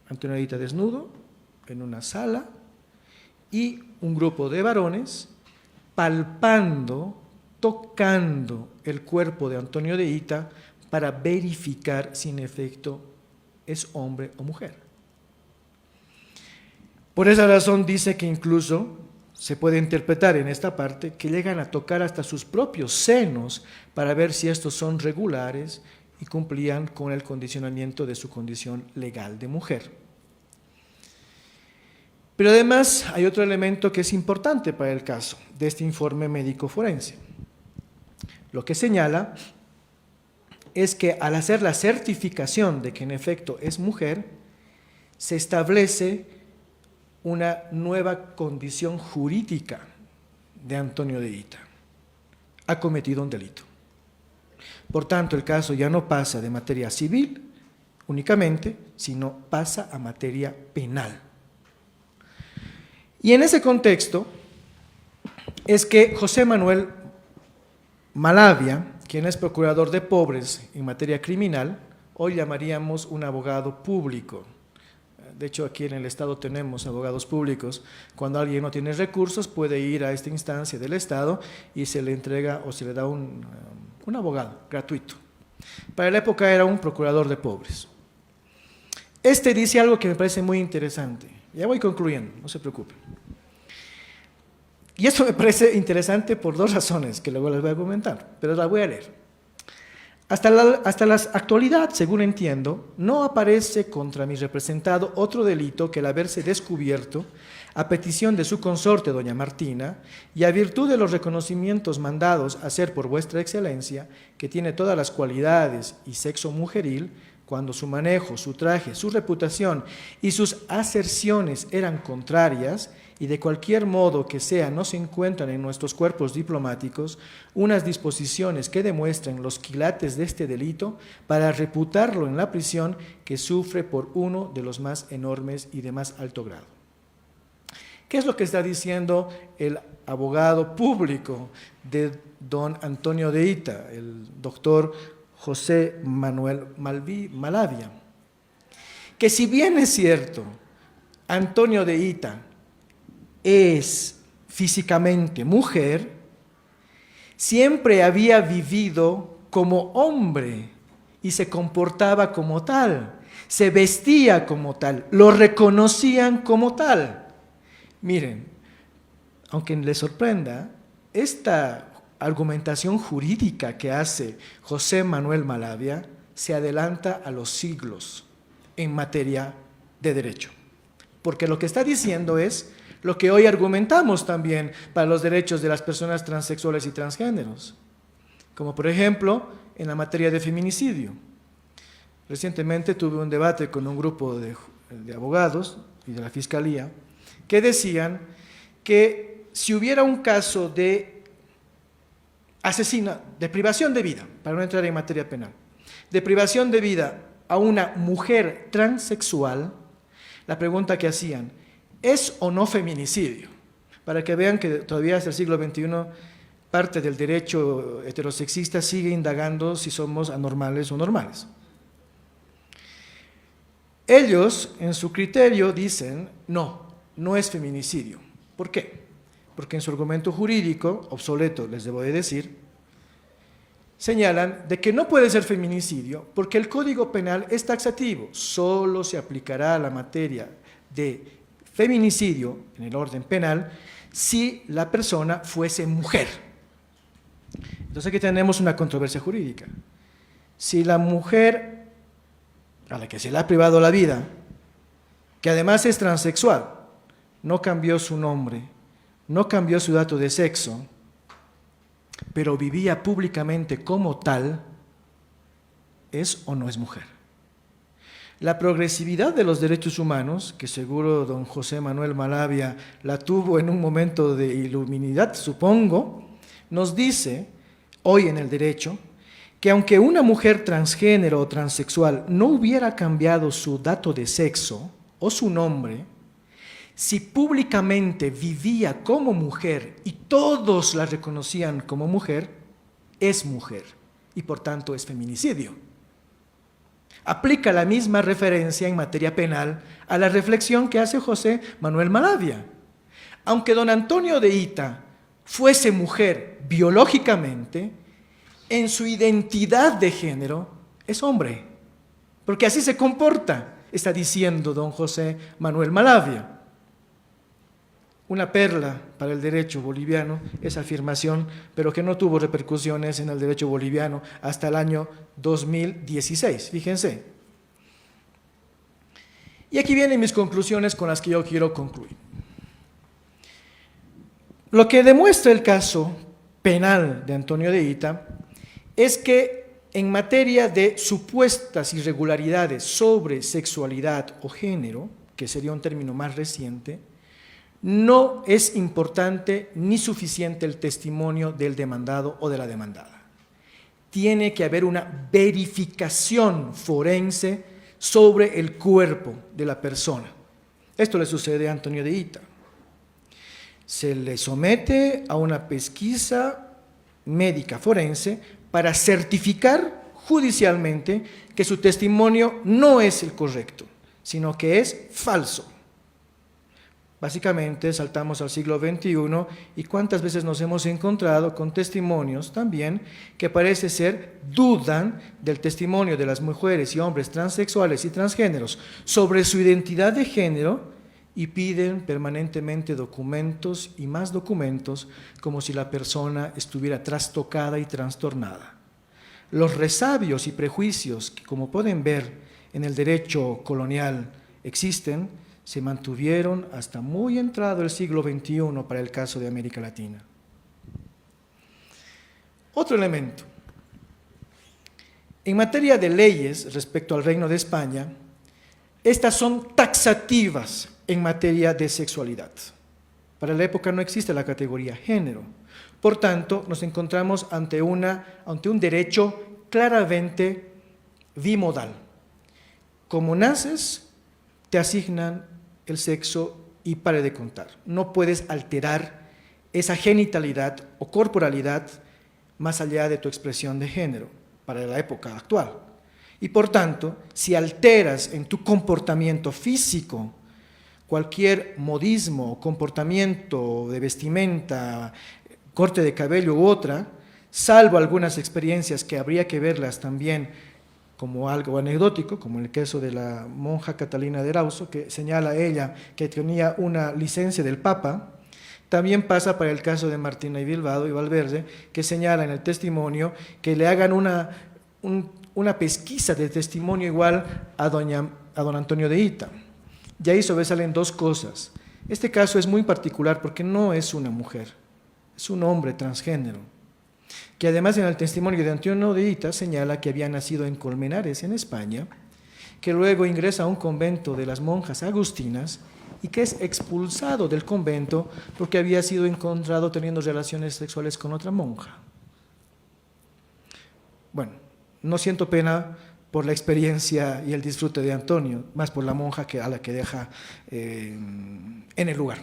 Antonio de Hita desnudo en una sala y un grupo de varones palpando, tocando el cuerpo de Antonio de Hita para verificar si en efecto es hombre o mujer. Por esa razón dice que incluso se puede interpretar en esta parte que llegan a tocar hasta sus propios senos para ver si estos son regulares y cumplían con el condicionamiento de su condición legal de mujer. Pero además hay otro elemento que es importante para el caso de este informe médico forense. Lo que señala es que al hacer la certificación de que en efecto es mujer, se establece una nueva condición jurídica de Antonio de Hita. Ha cometido un delito. Por tanto, el caso ya no pasa de materia civil únicamente, sino pasa a materia penal. Y en ese contexto es que José Manuel Malavia, quien es procurador de pobres en materia criminal, hoy llamaríamos un abogado público. De hecho, aquí en el Estado tenemos abogados públicos. Cuando alguien no tiene recursos, puede ir a esta instancia del Estado y se le entrega o se le da un abogado gratuito. Para la época era un procurador de pobres. Este dice algo que me parece muy interesante. Ya voy concluyendo, no se preocupen. Y esto me parece interesante por dos razones, que luego les voy a comentar, pero las voy a leer. Hasta la actualidad, según entiendo, no aparece contra mi representado otro delito que el haberse descubierto, a petición de su consorte, doña Martina, y a virtud de los reconocimientos mandados hacer por vuestra excelencia, que tiene todas las cualidades y sexo mujeril, cuando su manejo, su traje, su reputación y sus aserciones eran contrarias, y de cualquier modo que sea no se encuentran en nuestros cuerpos diplomáticos unas disposiciones que demuestren los quilates de este delito para reputarlo en la prisión que sufre por uno de los más enormes y de más alto grado. ¿Qué es lo que está diciendo el abogado público de don Antonio de Hita, el doctor José Manuel Malavia? Que si bien es cierto, Antonio de Hita es físicamente mujer, siempre había vivido como hombre y se comportaba como tal, se vestía como tal, lo reconocían como tal. Miren, aunque les sorprenda, esta argumentación jurídica que hace José Manuel Malavia se adelanta a los siglos en materia de derecho, porque lo que está diciendo es lo que hoy argumentamos también para los derechos de las personas transexuales y transgéneros, como por ejemplo en la materia de feminicidio. Recientemente tuve un debate con un grupo de abogados y de la Fiscalía que decían que si hubiera un caso de de privación de vida, para no entrar en materia penal, de privación de vida a una mujer transexual, la pregunta que hacían, ¿es o no feminicidio? Para que vean que todavía hasta el siglo XXI parte del derecho heterosexista sigue indagando si somos anormales o normales. Ellos, en su criterio, dicen, no es feminicidio. ¿Por qué? Porque en su argumento jurídico, obsoleto, les debo de decir, señalan de que no puede ser feminicidio porque el Código Penal es taxativo, solo se aplicará a la materia de feminicidio en el orden penal si la persona fuese mujer. Entonces aquí tenemos una controversia jurídica. Si la mujer a la que se le ha privado la vida, que además es transexual, no cambió su nombre, no cambió su dato de sexo, pero vivía públicamente como tal, ¿es o no es mujer? La progresividad de los derechos humanos, que seguro don José Manuel Malavia la tuvo en un momento de iluminidad, supongo, nos dice, hoy en el derecho, que aunque una mujer transgénero o transexual no hubiera cambiado su dato de sexo o su nombre, si públicamente vivía como mujer y todos la reconocían como mujer, es mujer y por tanto es feminicidio. Aplica la misma referencia en materia penal a la reflexión que hace José Manuel Malavia. Aunque don Antonio de Ita fuese mujer biológicamente, en su identidad de género es hombre, porque así se comporta, está diciendo don José Manuel Malavia. Una perla para el derecho boliviano, esa afirmación, pero que no tuvo repercusiones en el derecho boliviano hasta el año 2016, fíjense. Y aquí vienen mis conclusiones con las que yo quiero concluir. Lo que demuestra el caso penal de Antonio de Ita es que en materia de supuestas irregularidades sobre sexualidad o género, que sería un término más reciente, no es importante ni suficiente el testimonio del demandado o de la demandada. Tiene que haber una verificación forense sobre el cuerpo de la persona. Esto le sucede a Antonio de Ita. Se le somete a una pesquisa médica forense para certificar judicialmente que su testimonio no es el correcto, sino que es falso. Básicamente saltamos al siglo XXI y cuántas veces nos hemos encontrado con testimonios también que parece ser dudan del testimonio de las mujeres y hombres transexuales y transgéneros sobre su identidad de género y piden permanentemente documentos y más documentos como si la persona estuviera trastocada y trastornada. Los resabios y prejuicios que, como pueden ver en el derecho colonial, existen, se mantuvieron hasta muy entrado el siglo XXI para el caso de América Latina. Otro elemento. En materia de leyes respecto al Reino de España, estas son taxativas en materia de sexualidad. Para la época no existe la categoría género. Por tanto, nos encontramos ante un derecho claramente bimodal. Como naces, te asignan el sexo y pare de contar. No puedes alterar esa genitalidad o corporalidad más allá de tu expresión de género para la época actual. Y por tanto, si alteras en tu comportamiento físico cualquier modismo, comportamiento de vestimenta, corte de cabello u otra, salvo algunas experiencias que habría que verlas también como algo anecdótico, como en el caso de la monja Catalina de Erauso, que señala ella que tenía una licencia del Papa. También pasa para el caso de Martina y Bilbao y Valverde, que señala en el testimonio que le hagan una pesquisa de testimonio igual a don Antonio de Ita. Y ahí sobresalen dos cosas. Este caso es muy particular porque no es una mujer, es un hombre transgénero, que además en el testimonio de Antonio de Ita señala que había nacido en Colmenares, en España, que luego ingresa a un convento de las monjas agustinas y que es expulsado del convento porque había sido encontrado teniendo relaciones sexuales con otra monja. Bueno, no siento pena por la experiencia y el disfrute de Antonio, más por la monja a la que deja en el lugar.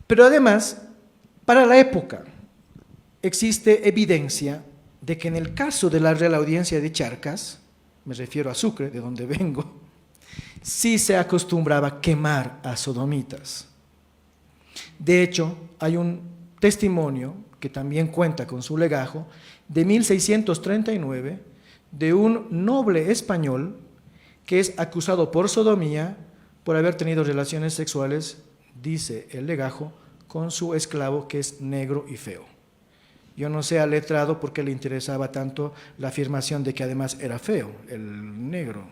Pero además, para la época, existe evidencia de que en el caso de la Real Audiencia de Charcas, me refiero a Sucre, de donde vengo, sí se acostumbraba quemar a sodomitas. De hecho, hay un testimonio que también cuenta con su legajo, de 1639, de un noble español que es acusado por sodomía por haber tenido relaciones sexuales, dice el legajo, con su esclavo que es negro y feo. Yo no sé al letrado por qué le interesaba tanto la afirmación de que además era feo, el negro.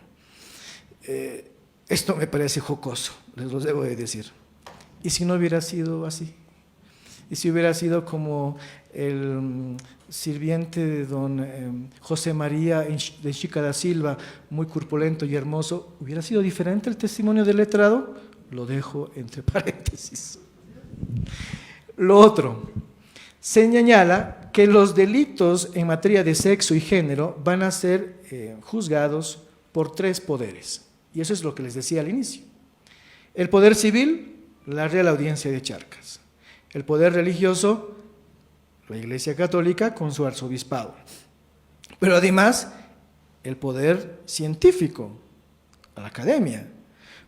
Esto me parece jocoso, les lo debo de decir. ¿Y si no hubiera sido así? y si hubiera sido como el sirviente de don José María de Chica da Silva, muy corpulento y hermoso, ¿hubiera sido diferente el testimonio del letrado? Lo dejo entre paréntesis. Lo otro, señala que los delitos en materia de sexo y género van a ser juzgados por 3 poderes, y eso es lo que les decía al inicio. El poder civil, la Real Audiencia de Charcas. El poder religioso, la Iglesia Católica con su arzobispado. Pero además, el poder científico, la academia.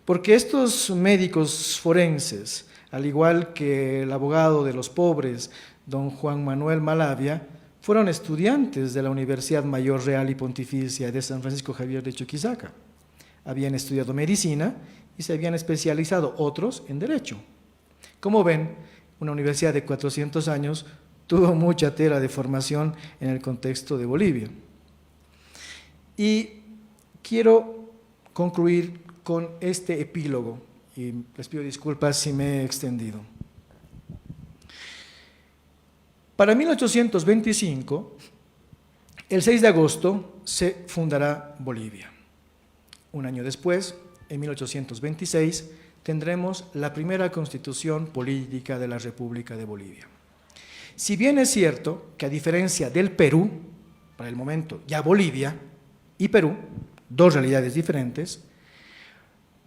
Porque estos médicos forenses, al igual que el abogado de los pobres, don Juan Manuel Malavia, fueron estudiantes de la Universidad Mayor Real y Pontificia de San Francisco Javier de Chuquisaca. Habían estudiado medicina y se habían especializado otros en derecho. Como ven, una universidad de 400 años tuvo mucha tela de formación en el contexto de Bolivia. Y quiero concluir con este epílogo, y les pido disculpas si me he extendido. Para 1825, el 6 de agosto, se fundará Bolivia. Un año después, en 1826, tendremos la primera constitución política de la República de Bolivia. Si bien es cierto que a diferencia del Perú, para el momento ya Bolivia y Perú, 2 realidades diferentes,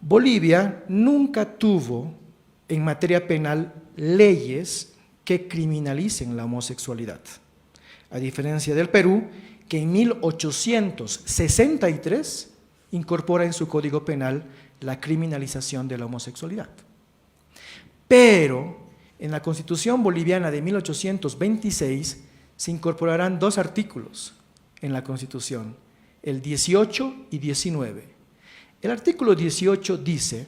Bolivia nunca tuvo en materia penal leyes que criminalicen la homosexualidad, a diferencia del Perú, que en 1863 incorpora en su Código Penal la criminalización de la homosexualidad. Pero en la Constitución boliviana de 1826 se incorporarán 2 artículos en la Constitución, el 18 y 19. El artículo 18 dice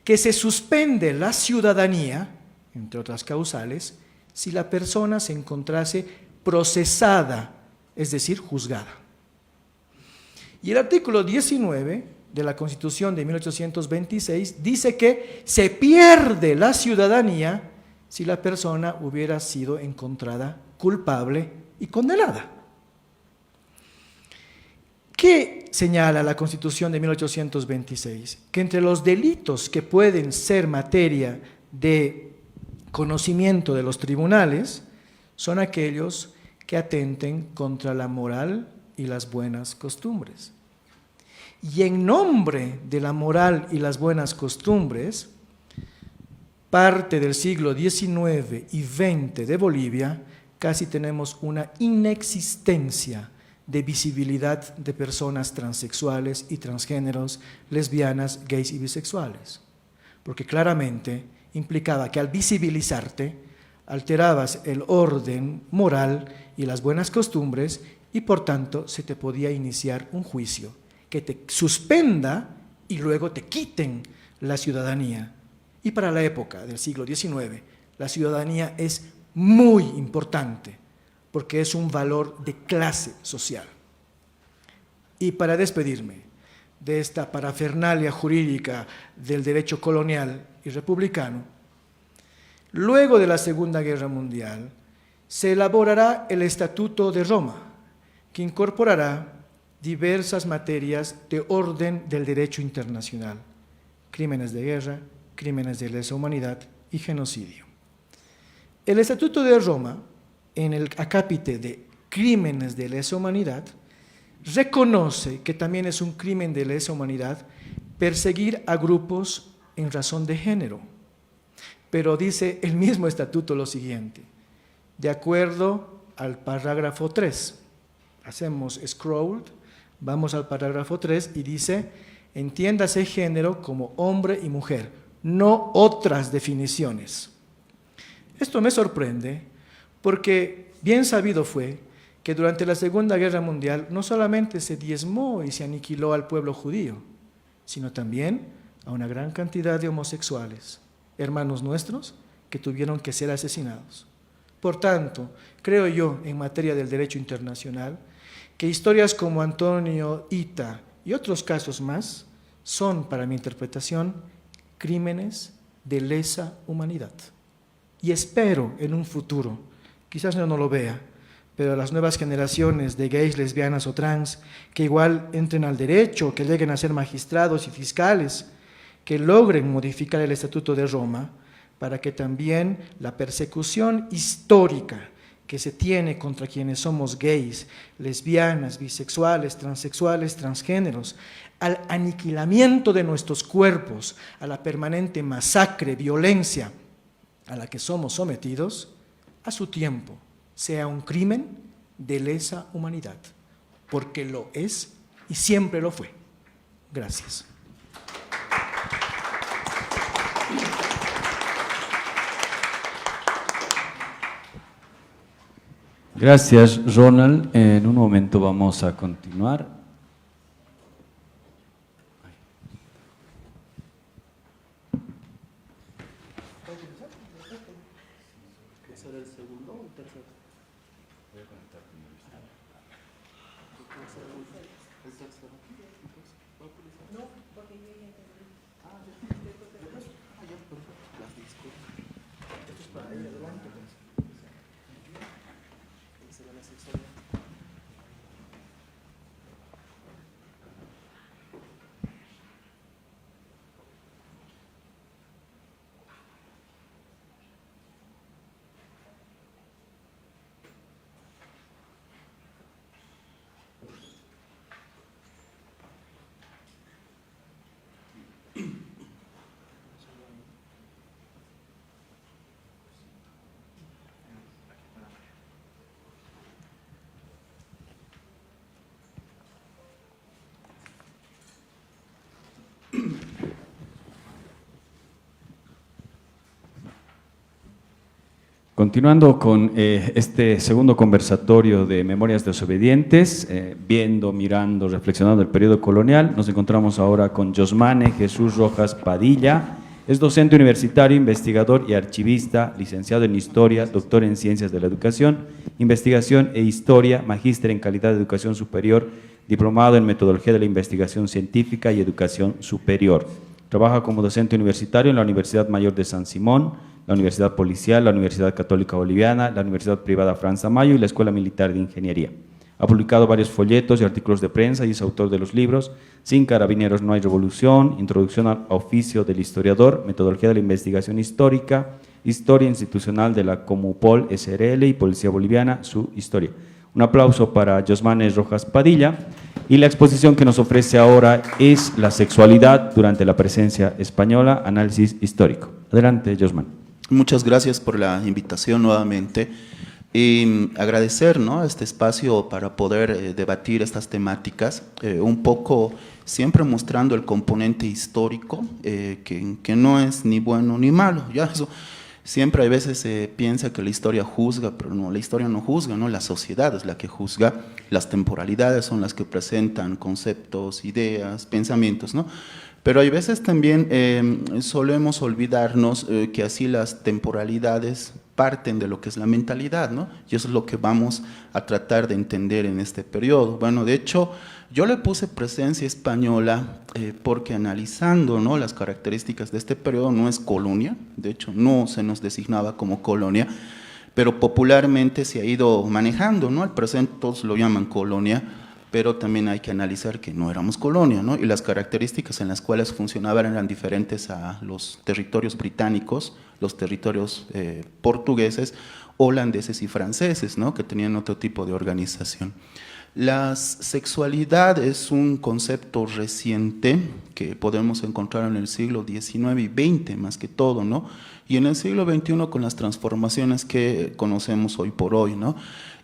que se suspende la ciudadanía, entre otras causales, si la persona se encontrase procesada, es decir, juzgada. Y el artículo 19 de la Constitución de 1826 dice que se pierde la ciudadanía si la persona hubiera sido encontrada culpable y condenada. ¿Qué señala la Constitución de 1826? Que entre los delitos que pueden ser materia de conocimiento de los tribunales son aquellos que atenten contra la moral y las buenas costumbres. Y en nombre de la moral y las buenas costumbres, parte del siglo XIX y XX de Bolivia, casi tenemos una inexistencia de visibilidad de personas transexuales y transgéneros, lesbianas, gays y bisexuales. Porque claramente implicaba que al visibilizarte, alterabas el orden moral y las buenas costumbres y por tanto se te podía iniciar un juicio que te suspenda y luego te quiten la ciudadanía. Y para la época del siglo XIX, la ciudadanía es muy importante porque es un valor de clase social. Y para despedirme de esta parafernalia jurídica del derecho colonial y republicano, luego de la Segunda Guerra Mundial se elaborará el Estatuto de Roma, que incorporará diversas materias de orden del derecho internacional, crímenes de guerra, crímenes de lesa humanidad y genocidio. El Estatuto de Roma, en el acápite de crímenes de lesa humanidad, reconoce que también es un crimen de lesa humanidad perseguir a grupos en razón de género. Pero dice el mismo estatuto lo siguiente, de acuerdo al parágrafo 3, hacemos scroll, vamos al parágrafo 3 y dice, entiéndase género como hombre y mujer, no otras definiciones. Esto me sorprende porque bien sabido fue que durante la Segunda Guerra Mundial no solamente se diezmó y se aniquiló al pueblo judío, sino también a una gran cantidad de homosexuales, hermanos nuestros, que tuvieron que ser asesinados. Por tanto, creo yo, en materia del derecho internacional, que historias como Antonio Ita y otros casos más son, para mi interpretación, crímenes de lesa humanidad. y espero en un futuro, quizás yo no lo vea, pero las nuevas generaciones de gays, lesbianas o trans, que igual entren al derecho, que lleguen a ser magistrados y fiscales, que logren modificar el Estatuto de Roma, para que también la persecución histórica que se tiene contra quienes somos gays, lesbianas, bisexuales, transexuales, transgéneros, al aniquilamiento de nuestros cuerpos, a la permanente masacre, violencia a la que somos sometidos, a su tiempo sea un crimen de lesa humanidad, porque lo es y siempre lo fue. Gracias. Gracias, Ronald. En un momento vamos a continuar. Continuando con este segundo conversatorio de Memorias Desobedientes, viendo, mirando, reflexionando el periodo colonial, nos encontramos ahora con Josmane Jesús Rojas Padilla. Es docente universitario, investigador y archivista, licenciado en Historia, doctor en Ciencias de la Educación, Investigación e Historia, magíster en Calidad de Educación Superior, diplomado en Metodología de la Investigación Científica y Educación Superior. Trabaja como docente universitario en la Universidad Mayor de San Simón, la Universidad Policial, la Universidad Católica Boliviana, la Universidad Privada Franz Amayo y la Escuela Militar de Ingeniería. Ha publicado varios folletos y artículos de prensa y es autor de los libros Sin Carabineros no hay revolución, Introducción al oficio del historiador, Metodología de la investigación histórica, Historia institucional de la Comupol SRL y Policía Boliviana, su historia. Un aplauso para Josmane Rojas Padilla. Y la exposición que nos ofrece ahora es La sexualidad durante la presencia española, análisis histórico. Adelante, Josmane. Muchas gracias por la invitación nuevamente y agradecer, ¿no?, este espacio para poder debatir estas temáticas, un poco siempre mostrando el componente histórico, que no es ni bueno ni malo. Ya eso, siempre a veces se piensa que la historia juzga, pero no, la historia no juzga, ¿no? La sociedad es la que juzga, las temporalidades son las que presentan conceptos, ideas, pensamientos, ¿no? Pero hay veces también solemos olvidarnos que así las temporalidades parten de lo que es la mentalidad, ¿no? Y eso es lo que vamos a tratar de entender en este periodo. Bueno, de hecho, yo le puse presencia española porque analizando, ¿no?, las características de este periodo no es colonia, de hecho no se nos designaba como colonia, pero popularmente se ha ido manejando, ¿no? Al presente todos lo llaman colonia, pero también hay que analizar que no éramos colonia, ¿no? Y las características en las cuales funcionaban eran diferentes a los territorios británicos, los territorios portugueses, holandeses y franceses, ¿no?, que tenían otro tipo de organización. La sexualidad es un concepto reciente que podemos encontrar en el siglo XIX y XX más que todo, ¿no? Y en el siglo XXI con las transformaciones que conocemos hoy por hoy, ¿no?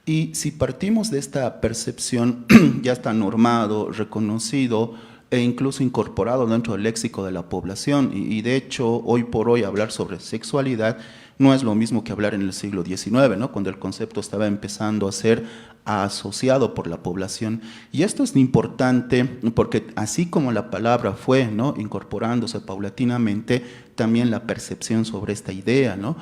Y si partimos de esta percepción, ya está normado, reconocido e incluso incorporado dentro del léxico de la población. Y de hecho, hoy por hoy hablar sobre sexualidad no es lo mismo que hablar en el siglo XIX, ¿no?, cuando el concepto estaba empezando a ser asociado por la población. Y esto es importante porque así como la palabra fue, ¿no?, incorporándose paulatinamente, también la percepción sobre esta idea, ¿no?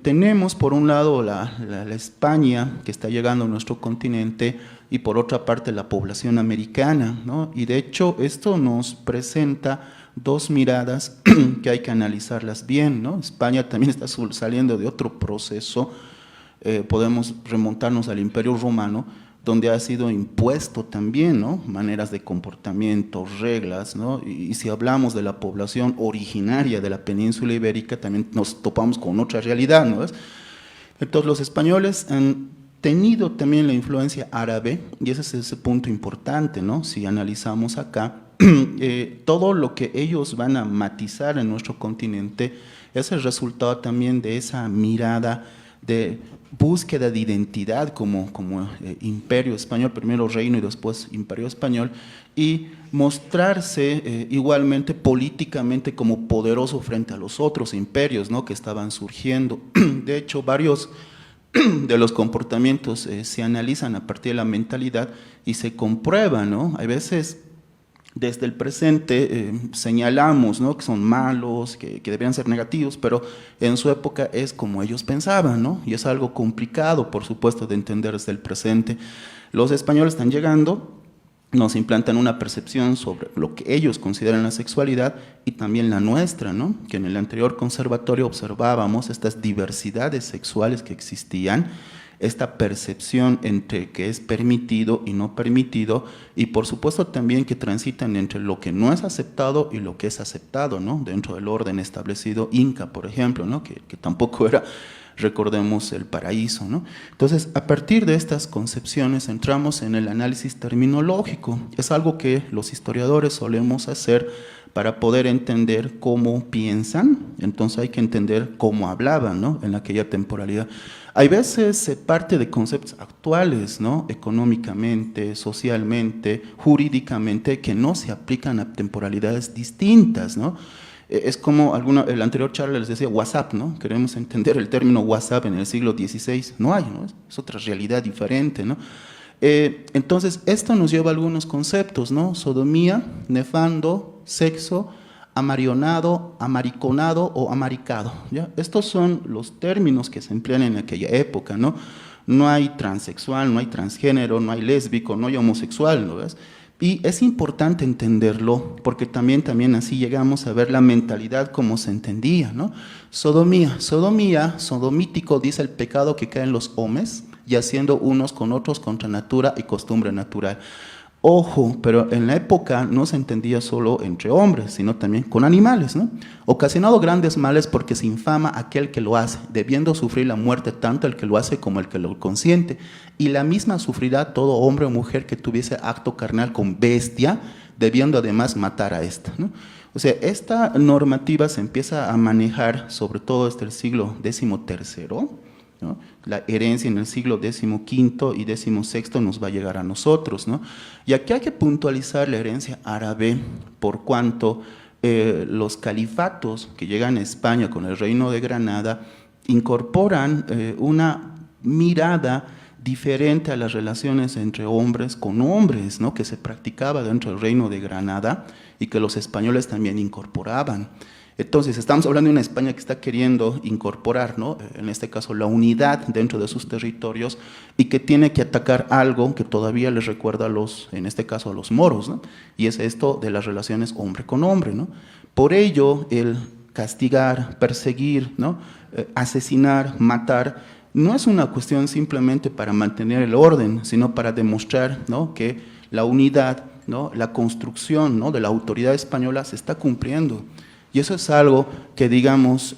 Tenemos por un lado la España que está llegando a nuestro continente y por otra parte la población americana, ¿no? Y de hecho esto nos presenta dos miradas que hay que analizarlas bien, ¿no? España también está saliendo de otro proceso, podemos remontarnos al Imperio Romano, donde ha sido impuesto también, ¿no? Maneras de comportamiento, reglas, ¿no? Y si hablamos de la población originaria de la península ibérica, también nos topamos con otra realidad, ¿no? Entonces los españoles han tenido también la influencia árabe, y ese es ese punto importante, ¿no? Si analizamos acá, todo lo que ellos van a matizar en nuestro continente es el resultado también de esa mirada de búsqueda de identidad como imperio español, primero reino y después imperio español, y mostrarse igualmente políticamente como poderoso frente a los otros imperios, ¿no? Que estaban surgiendo. De hecho, varios de los comportamientos se analizan a partir de la mentalidad y se comprueban, ¿no? Hay veces desde el presente señalamos, ¿no? Que son malos, que deberían ser negativos, pero en su época es como ellos pensaban, ¿no? Y es algo complicado, por supuesto, de entender desde el presente. Los españoles están llegando, nos implantan una percepción sobre lo que ellos consideran la sexualidad y también la nuestra, ¿no? Que en el anterior conservatorio observábamos estas diversidades sexuales que existían, esta percepción entre que es permitido y no permitido, y por supuesto también que transitan entre lo que no es aceptado y lo que es aceptado, ¿no? Dentro del orden establecido Inca, por ejemplo, ¿no? Que tampoco era, recordemos, el paraíso, ¿no? Entonces, a partir de estas concepciones entramos en el análisis terminológico. Es algo que los historiadores solemos hacer para poder entender cómo piensan, entonces hay que entender cómo hablaban, ¿no? En aquella temporalidad. Hay veces se parte de conceptos actuales, ¿no? Económicamente, socialmente, jurídicamente, que no se aplican a temporalidades distintas, ¿no? Es como el anterior charla les decía WhatsApp, ¿no? Queremos entender el término WhatsApp en el siglo XVI, no hay, ¿no? Es otra realidad diferente, ¿no? Entonces, esto nos lleva a algunos conceptos, ¿no? Sodomía, nefando, sexo, amarionado, amariconado o amaricado, ¿ya? Estos son los términos que se emplean en aquella época, ¿no? No hay transexual, no hay transgénero, no hay lésbico, no hay homosexual, ¿no ves? Y es importante entenderlo, porque también así llegamos a ver la mentalidad como se entendía, ¿no? Sodomía, sodomítico, dice el pecado que cae en los hombres, y haciendo unos con otros contra natura y costumbre natural. Ojo, pero en la época no se entendía solo entre hombres, sino también con animales, ¿no? Ocasionado grandes males porque se infama aquel que lo hace, debiendo sufrir la muerte tanto el que lo hace como el que lo consiente. Y la misma sufrirá todo hombre o mujer que tuviese acto carnal con bestia, debiendo además matar a esta, ¿no? O sea, esta normativa se empieza a manejar sobre todo desde el siglo XIII, ¿no? La herencia en el siglo XV y XVI nos va a llegar a nosotros, ¿no? Y aquí hay que puntualizar la herencia árabe por cuanto los califatos que llegan a España con el reino de Granada incorporan una mirada diferente a las relaciones entre hombres con hombres, ¿no? Que se practicaba dentro del reino de Granada y que los españoles también incorporaban. Entonces, estamos hablando de una España que está queriendo incorporar, ¿no? En este caso, la unidad dentro de sus territorios y que tiene que atacar algo que todavía les recuerda en este caso, a los moros, ¿no? Y es esto de las relaciones hombre con hombre, ¿no? Por ello, el castigar, perseguir, ¿no? Asesinar, matar, no es una cuestión simplemente para mantener el orden, sino para demostrar, ¿no? Que la unidad, ¿no? La construcción, ¿no? De la autoridad española se está cumpliendo. Y eso es algo que, digamos,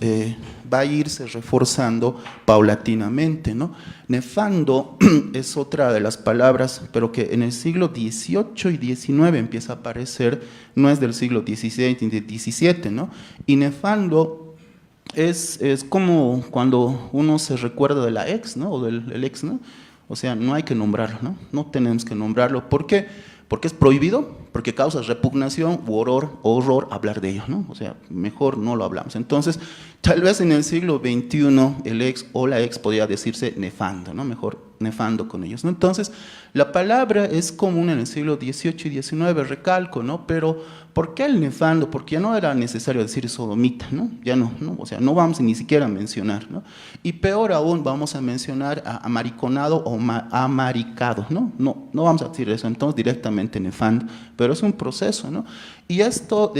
va a irse reforzando paulatinamente, ¿no? Nefando es otra de las palabras, pero que en el siglo XVIII y XIX empieza a aparecer, no es del siglo XVI ni del XVII, ¿no? Y nefando es como cuando uno se recuerda de la ex, ¿no? O del ex, ¿no? O sea, no hay que nombrarlo, ¿no? No tenemos que nombrarlo. ¿Por qué? Porque es prohibido, porque causa repugnación u horror hablar de ello, ¿no? O sea, mejor no lo hablamos. Entonces, tal vez en el siglo XXI el ex o la ex podría decirse nefando, ¿no? Mejor nefando con ellos, ¿no? Entonces, la palabra es común en el siglo XVIII y XIX, recalco, ¿no? Pero, ¿por qué el nefando? Porque ya no era necesario decir sodomita, ¿no? Ya no, ¿no? O sea, no vamos ni siquiera a mencionar, ¿no? Y peor aún, vamos a mencionar a amariconado o amaricado, ¿no? No vamos a decir eso, entonces directamente nefando, pero es un proceso, ¿no? Y esto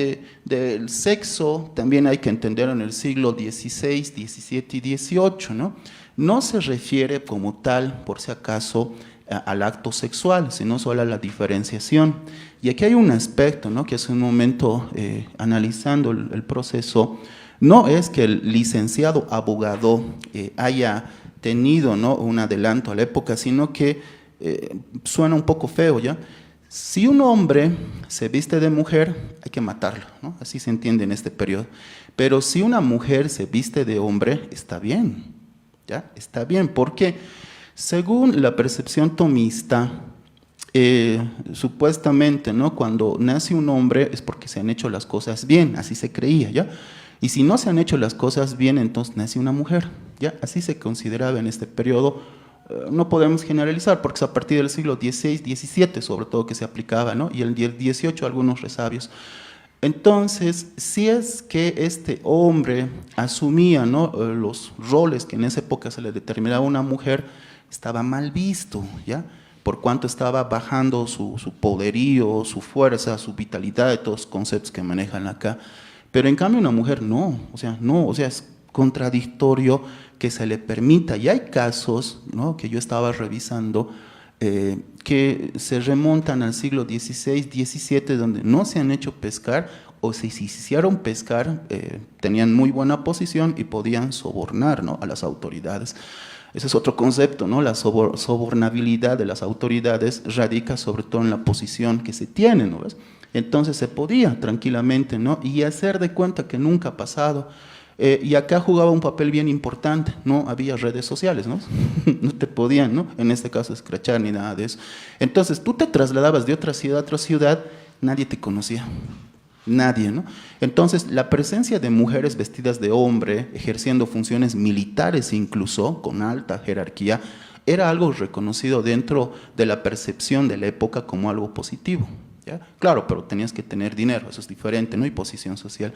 del sexo también hay que entender en el siglo XVI, XVII y XVIII, ¿no? No se refiere como tal, por si acaso, al acto sexual, sino solo a la diferenciación. Y aquí hay un aspecto, ¿no?, que hace un momento, analizando el proceso, no es que el licenciado abogado haya tenido, ¿no?, un adelanto a la época, sino que suena un poco feo, ¿ya? Si un hombre se viste de mujer, hay que matarlo, ¿no? Así se entiende en este periodo. Pero si una mujer se viste de hombre, está bien, ¿ya? Está bien, porque según la percepción tomista, supuestamente, ¿no?, cuando nace un hombre es porque se han hecho las cosas bien, así se creía, ¿ya? Y si no se han hecho las cosas bien, entonces nace una mujer, ¿ya? Así se consideraba en este periodo. No podemos generalizar porque es a partir del siglo XVI, XVII sobre todo que se aplicaba, ¿no? Y el XVIII algunos resabios. Entonces, si es que este hombre asumía, ¿no?, los roles que en esa época se le determinaba a una mujer, estaba mal visto, ¿ya? Por cuanto estaba bajando su poderío, su fuerza, su vitalidad, de todos los conceptos que manejan acá. Pero en cambio una mujer no, es contradictorio que se le permita. Y hay casos, ¿no?, que yo estaba revisando que se remontan al siglo XVI, XVII, donde no se han hecho pescar, o si se hicieron pescar, tenían muy buena posición y podían sobornar, ¿no?, a las autoridades. Ese es otro concepto, ¿no? La sobornabilidad de las autoridades radica sobre todo en la posición que se tiene, ¿no ves? Entonces se podía tranquilamente, ¿no?, y hacer de cuenta que nunca ha pasado. Y acá jugaba un papel bien importante, no había redes sociales, ¿no? No te podían, ¿no?, en este caso, escrachar ni nada de eso. Entonces tú te trasladabas de otra ciudad a otra ciudad, nadie te conocía, nadie, ¿no? Entonces la presencia de mujeres vestidas de hombre, ejerciendo funciones militares incluso, con alta jerarquía, era algo reconocido dentro de la percepción de la época como algo positivo, ¿ya? Claro, pero tenías que tener dinero, eso es diferente, ¿no?, y posición social.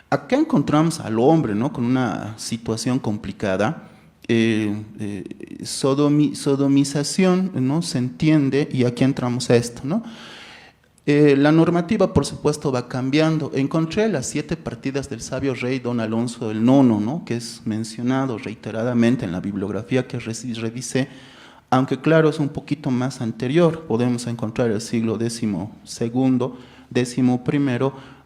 Acá encontramos al hombre, ¿no?, con una situación complicada, sodomización, ¿no?, se entiende, y aquí entramos a esto, ¿no? La normativa, por supuesto, va cambiando. Encontré las 7 partidas del sabio rey Don Alonso el IX, ¿no?, que es mencionado reiteradamente en la bibliografía que revisé, aunque claro, es un poquito más anterior. Podemos encontrar el siglo XII, XI,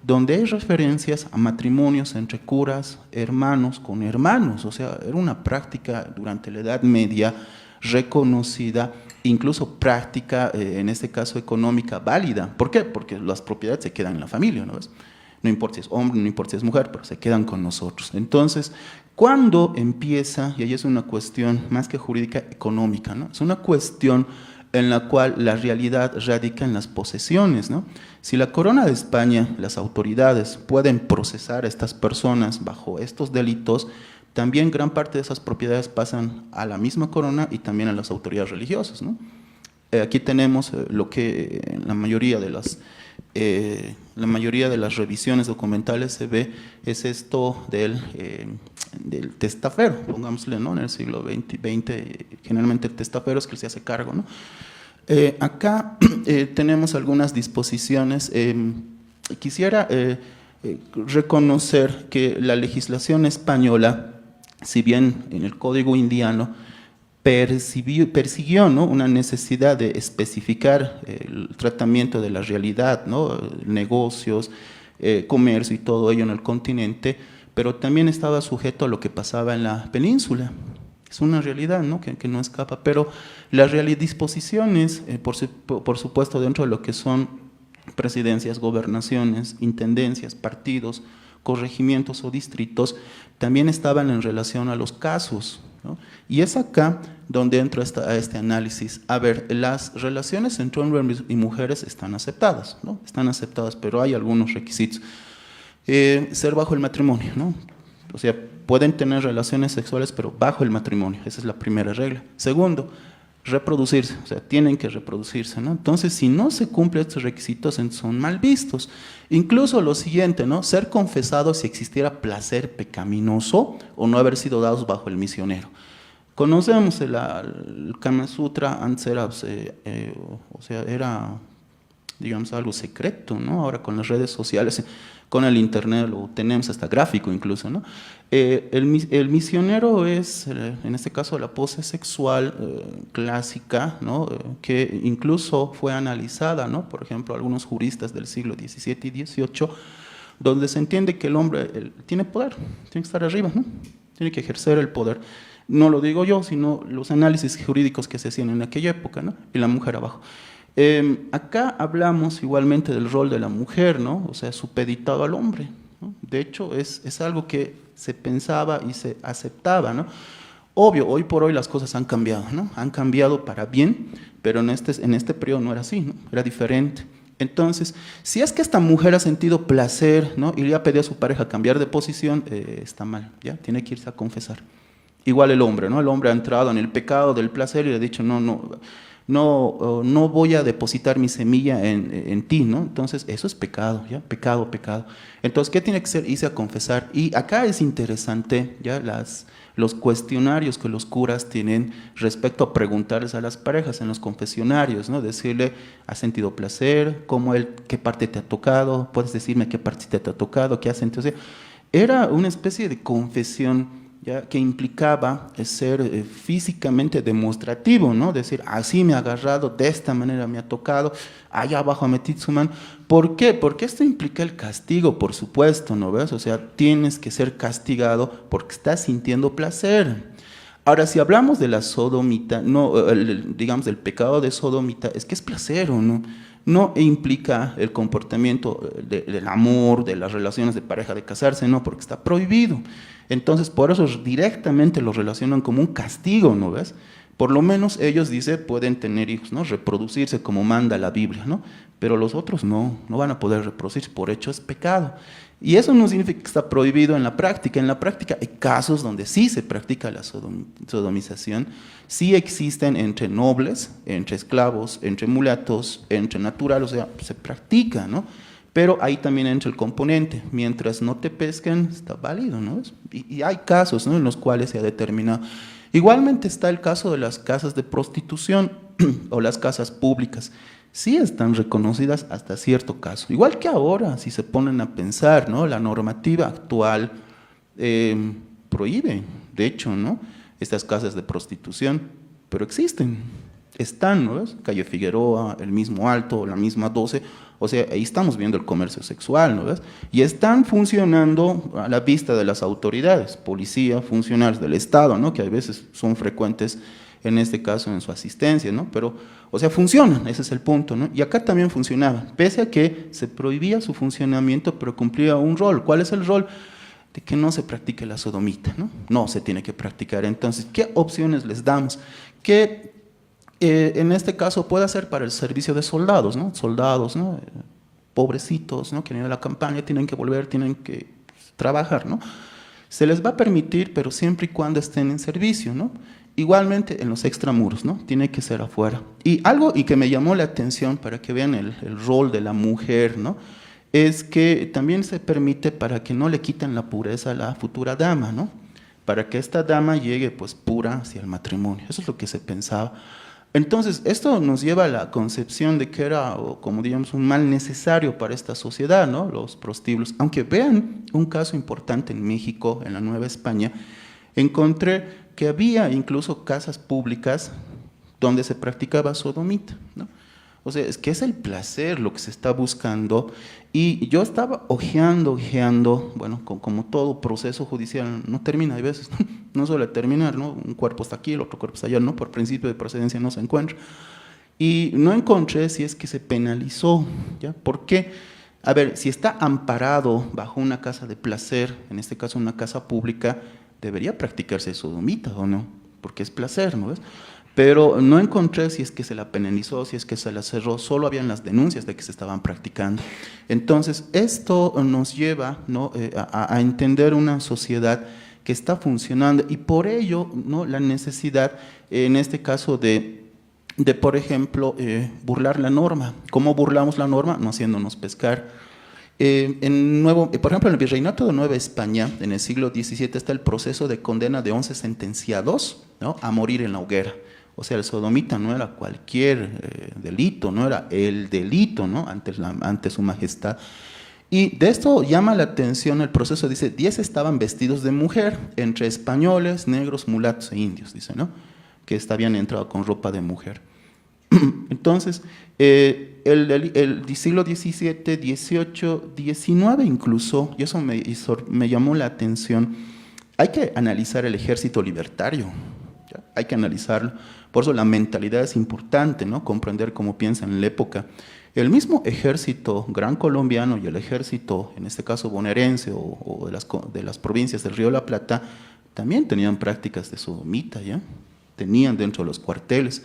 donde hay referencias a matrimonios entre curas, hermanos con hermanos. O sea, era una práctica durante la Edad Media reconocida, incluso práctica, en este caso económica, válida. ¿Por qué? Porque las propiedades se quedan en la familia, ¿no ves? No importa si es hombre, no importa si es mujer, pero se quedan con nosotros. Entonces, ¿cuándo empieza? Y ahí es una cuestión más que jurídica, económica, ¿no? Es una cuestión en la cual la realidad radica en las posesiones, ¿no? Si la Corona de España, las autoridades pueden procesar a estas personas bajo estos delitos, también gran parte de esas propiedades pasan a la misma corona y también a las autoridades religiosas, ¿no? Aquí tenemos lo que en la mayoría de las revisiones documentales se ve, es esto del testafero, pongámosle, ¿no?, en el siglo XX, generalmente el testafero es que se hace cargo, ¿no? Acá tenemos algunas disposiciones. Quisiera reconocer que la legislación española, si bien en el Código Indiano persiguió, ¿no?, una necesidad de especificar el tratamiento de la realidad, ¿no?, negocios, comercio y todo ello en el continente, pero también estaba sujeto a lo que pasaba en la península. Es una realidad, ¿no?, que no escapa, pero las disposiciones, por supuesto, dentro de lo que son presidencias, gobernaciones, intendencias, partidos, corregimientos o distritos, también estaban en relación a los casos, ¿no? Y es acá donde entro a este análisis. A ver, las relaciones entre hombres y mujeres están aceptadas, ¿no? Están aceptadas, pero hay algunos requisitos. Ser bajo el matrimonio, ¿no? O sea, pueden tener relaciones sexuales, pero bajo el matrimonio. Esa es la primera regla. Segundo, reproducirse, o sea, tienen que reproducirse, ¿no? Entonces, si no se cumplen estos requisitos, son mal vistos. Incluso lo siguiente, ¿no? Ser confesado si existiera placer pecaminoso o no haber sido dados bajo el misionero. Conocemos el Kama Sutra, antes era, o sea, era digamos, algo secreto, ¿no? Ahora con las redes sociales, con el internet lo tenemos hasta gráfico incluso, ¿no? El misionero es, en este caso, la pose sexual clásica, ¿no? Que incluso fue analizada, ¿no? Por ejemplo, algunos juristas del siglo XVII y XVIII, donde se entiende que el hombre tiene poder, tiene que estar arriba, ¿no? Tiene que ejercer el poder. No lo digo yo, sino los análisis jurídicos que se hacían en aquella época, ¿no? Y la mujer abajo. Acá hablamos igualmente del rol de la mujer, ¿no? O sea, supeditado al hombre, ¿no? De hecho, es algo que se pensaba y se aceptaba, ¿no? Obvio, hoy por hoy las cosas han cambiado, ¿no? Han cambiado para bien, pero en este periodo no era así, ¿no? Era diferente. Entonces, si es que esta mujer ha sentido placer, ¿no? Y le ha pedido a su pareja cambiar de posición, está mal, ¿ya? Tiene que irse a confesar. Igual el hombre, ¿no? El hombre ha entrado en el pecado del placer y le ha dicho, no voy a depositar mi semilla en ti, ¿no? Entonces, eso es pecado, ¿ya? Pecado, pecado. Entonces, ¿qué tiene que ser? Irse a confesar. Y acá es interesante, ¿ya? Los cuestionarios que los curas tienen respecto a preguntarles a las parejas en los confesionarios, ¿no? Decirle, ¿has sentido placer? ¿Qué parte te ha tocado? ¿Puedes decirme qué parte te ha tocado? ¿Qué has sentido? O sea, era una especie de confesión, ¿ya? Que implicaba ser físicamente demostrativo, ¿no? Decir, así me ha agarrado, de esta manera me ha tocado, allá abajo ha metido su mano. ¿Por qué? Porque esto implica el castigo, por supuesto, ¿no ves? O sea, tienes que ser castigado porque estás sintiendo placer. Ahora, si hablamos de la sodomita, digamos del pecado de sodomita, es que es placer, ¿o no? No implica el comportamiento del amor, de las relaciones de pareja, de casarse, no, porque está prohibido. Entonces, por eso directamente lo relacionan como un castigo, ¿no ves? Por lo menos ellos, dice, pueden tener hijos, ¿no? Reproducirse como manda la Biblia, ¿no? Pero los otros no van a poder reproducirse, por hecho es pecado. Y eso no significa que está prohibido en la práctica. En la práctica hay casos donde sí se practica la sodomización, sí existen entre nobles, entre esclavos, entre mulatos, entre naturales, o sea, se practica, ¿no? Pero ahí también entra el componente, mientras no te pesquen, está válido, ¿no? Y hay casos, ¿no? En los cuales se ha determinado. Igualmente está el caso de las casas de prostitución o las casas públicas. Sí están reconocidas hasta cierto caso. Igual que ahora, si se ponen a pensar, ¿no? La normativa actual prohíbe, de hecho, ¿no? Estas casas de prostitución, pero existen, están, ¿no? Calle Figueroa, el mismo Alto, la misma 12, o sea, ahí estamos viendo el comercio sexual, ¿no ves? Y están funcionando a la vista de las autoridades, policía, funcionarios del Estado, ¿no? Que a veces son frecuentes en este caso en su asistencia, ¿no? Pero, o sea, funcionan, ese es el punto, ¿no? Y acá también funcionaba, pese a que se prohibía su funcionamiento, pero cumplía un rol. ¿Cuál es el rol? De que no se practique la sodomita, ¿no? No se tiene que practicar. Entonces, ¿qué opciones les damos? Que en este caso puede ser para el servicio de soldados, ¿no? Soldados, ¿no? Pobrecitos, ¿no? Que vienen a la campaña, tienen que volver, tienen que trabajar, ¿no? Se les va a permitir, pero siempre y cuando estén en servicio, ¿no? Igualmente en los extramuros, ¿no? Tiene que ser afuera. Y algo que me llamó la atención para que vean el rol de la mujer, ¿no? Es que también se permite para que no le quiten la pureza a la futura dama, ¿no? Para que esta dama llegue pues pura hacia el matrimonio. Eso es lo que se pensaba. Entonces, esto nos lleva a la concepción de que era, como digamos, un mal necesario para esta sociedad, ¿no? Los prostíbulos. Aunque vean un caso importante en México, en la Nueva España, encontré que había incluso casas públicas donde se practicaba sodomita, ¿no? O sea, es que es el placer lo que se está buscando. Y yo estaba ojeando, bueno, como todo proceso judicial no termina, hay veces, no suele terminar, ¿no? Un cuerpo está aquí, el otro cuerpo está allá, ¿no? Por principio de procedencia no se encuentra. Y no encontré si es que se penalizó, ¿ya? ¿Por qué? A ver, si está amparado bajo una casa de placer, en este caso una casa pública, debería practicarse sodomita, ¿o no? Porque es placer, ¿no ves? Pero no encontré si es que se la penalizó, si es que se la cerró, solo habían las denuncias de que se estaban practicando. Entonces, esto nos lleva, ¿no? a entender una sociedad que está funcionando y por ello, ¿no? La necesidad, en este caso, de por ejemplo, burlar la norma. ¿Cómo burlamos la norma? No haciéndonos pescar. Por ejemplo, en el Virreinato de Nueva España, en el siglo XVII, está el proceso de condena de 11 sentenciados, ¿no? A morir en la hoguera. O sea, el sodomita no era cualquier delito, no era el delito, ¿no? Ante su majestad. Y de esto llama la atención el proceso, dice, 10 estaban vestidos de mujer, entre españoles, negros, mulatos e indios, dice, ¿no? Que habían entrado con ropa de mujer. Entonces, el siglo XVII, XVIII, XIX incluso, y eso me llamó la atención, hay que analizar el ejército libertario, ¿ya? Hay que analizarlo, por eso la mentalidad es importante, ¿no? Comprender cómo piensan en la época. El mismo ejército gran colombiano y el ejército, en este caso bonaerense o de las provincias del Río de la Plata, también tenían prácticas de sodomita, ¿ya? Tenían dentro de los cuarteles.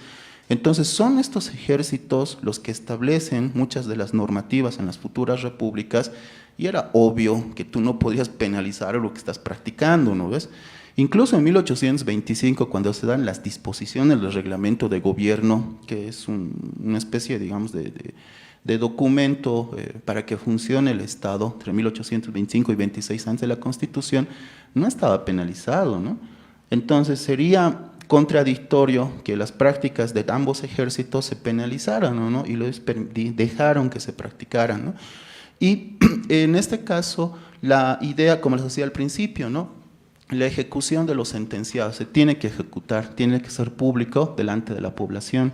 Entonces son estos ejércitos los que establecen muchas de las normativas en las futuras repúblicas y era obvio que tú no podías penalizar lo que estás practicando, ¿no ves? Incluso en 1825, cuando se dan las disposiciones del reglamento de gobierno, que es una especie, digamos, de documento para que funcione el Estado, entre 1825 y 26 antes de la Constitución, no estaba penalizado, ¿no? Entonces sería contradictorio que las prácticas de ambos ejércitos se penalizaran, ¿no? Y dejaron que se practicaran, ¿no? Y en este caso, la idea, como les decía al principio, ¿no? La ejecución de los sentenciados se tiene que ejecutar, tiene que ser público delante de la población.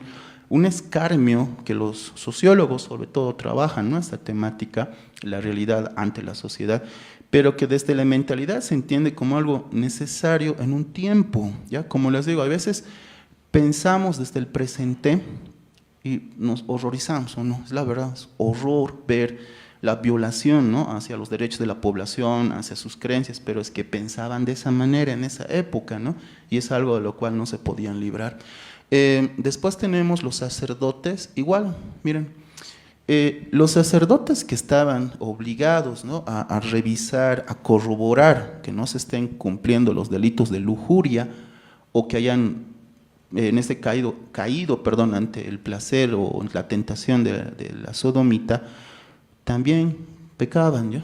Un escarnio que los sociólogos sobre todo trabajan, ¿no? Esta temática, la realidad ante la sociedad, pero que desde la mentalidad se entiende como algo necesario en un tiempo, ¿ya? Como les digo, a veces pensamos desde el presente y nos horrorizamos, ¿o no? Es la verdad, es horror ver la violación, ¿no? Hacia los derechos de la población, hacia sus creencias, pero es que pensaban de esa manera en esa época, ¿no? Y es algo de lo cual no se podían librar. Después tenemos los sacerdotes, igual, miren, los sacerdotes que estaban obligados, ¿no? a revisar, a corroborar que no se estén cumpliendo los delitos de lujuria o que hayan en este caído ante el placer o la tentación de la sodomita, también pecaban, ¿ya?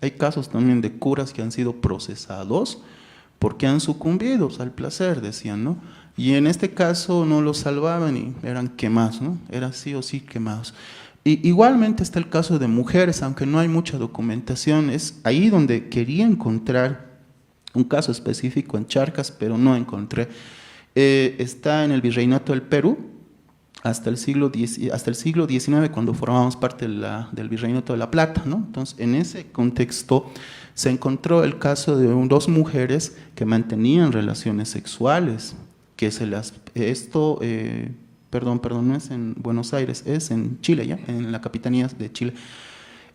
Hay casos también de curas que han sido procesados porque han sucumbido al placer, decían, ¿no? Y en este caso no los salvaban y eran quemados, ¿no? Eran sí o sí quemados. Y igualmente está el caso de mujeres, aunque no hay mucha documentación, es ahí donde quería encontrar un caso específico en Charcas, pero no encontré. Está en el Virreinato del Perú, hasta el siglo XIX, cuando formábamos parte del Virreinato de la Plata, ¿no? Entonces, en ese contexto se encontró el caso de dos mujeres que mantenían relaciones sexuales, que no es en Buenos Aires, es en Chile, ¿ya? En la capitanía de Chile.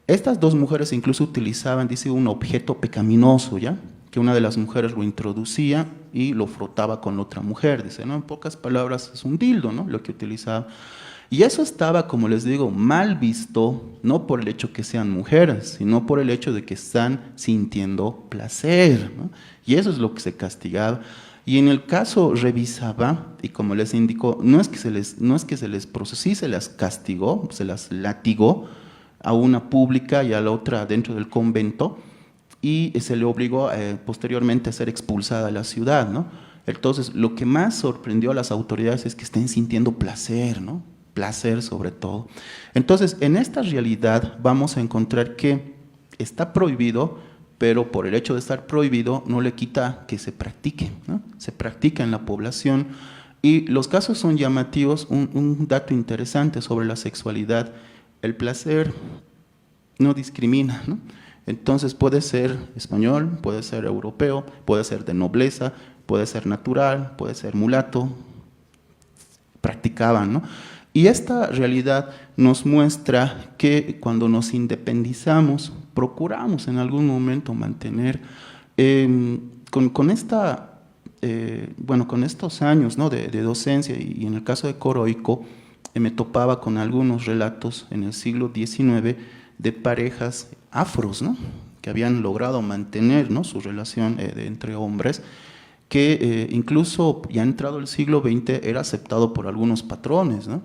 Estas dos mujeres incluso utilizaban, dice, un objeto pecaminoso, ¿ya? Que una de las mujeres lo introducía y lo frotaba con otra mujer, dice, ¿no? En pocas palabras, es un dildo, ¿no? Lo que utilizaba. Y eso estaba, como les digo, mal visto, no por el hecho que sean mujeres, sino por el hecho de que están sintiendo placer, ¿no? Y eso es lo que se castigaba. Y en el caso revisaba, y como les indicó, no es que se les procesó, sí se las castigó, se las latigó a una pública y a la otra dentro del convento, y se le obligó posteriormente a ser expulsada de la ciudad, ¿no? Entonces, lo que más sorprendió a las autoridades es que estén sintiendo placer, ¿no? Placer sobre todo. Entonces, en esta realidad vamos a encontrar que está prohibido, pero por el hecho de estar prohibido no le quita que se practique, ¿no? Se practica en la población y los casos son llamativos. Un dato interesante sobre la sexualidad: el placer no discrimina, ¿no? Entonces puede ser español, puede ser europeo, puede ser de nobleza, puede ser natural, puede ser mulato, practicaban, ¿no? Y esta realidad nos muestra que cuando nos independizamos, procuramos en algún momento mantener, con estos años, ¿no? de docencia, y en el caso de Coroico, me topaba con algunos relatos en el siglo XIX de parejas afros, ¿no? Que habían logrado mantener, ¿no? su relación entre hombres, que incluso ya entrado el siglo XX era aceptado por algunos patrones, ¿no?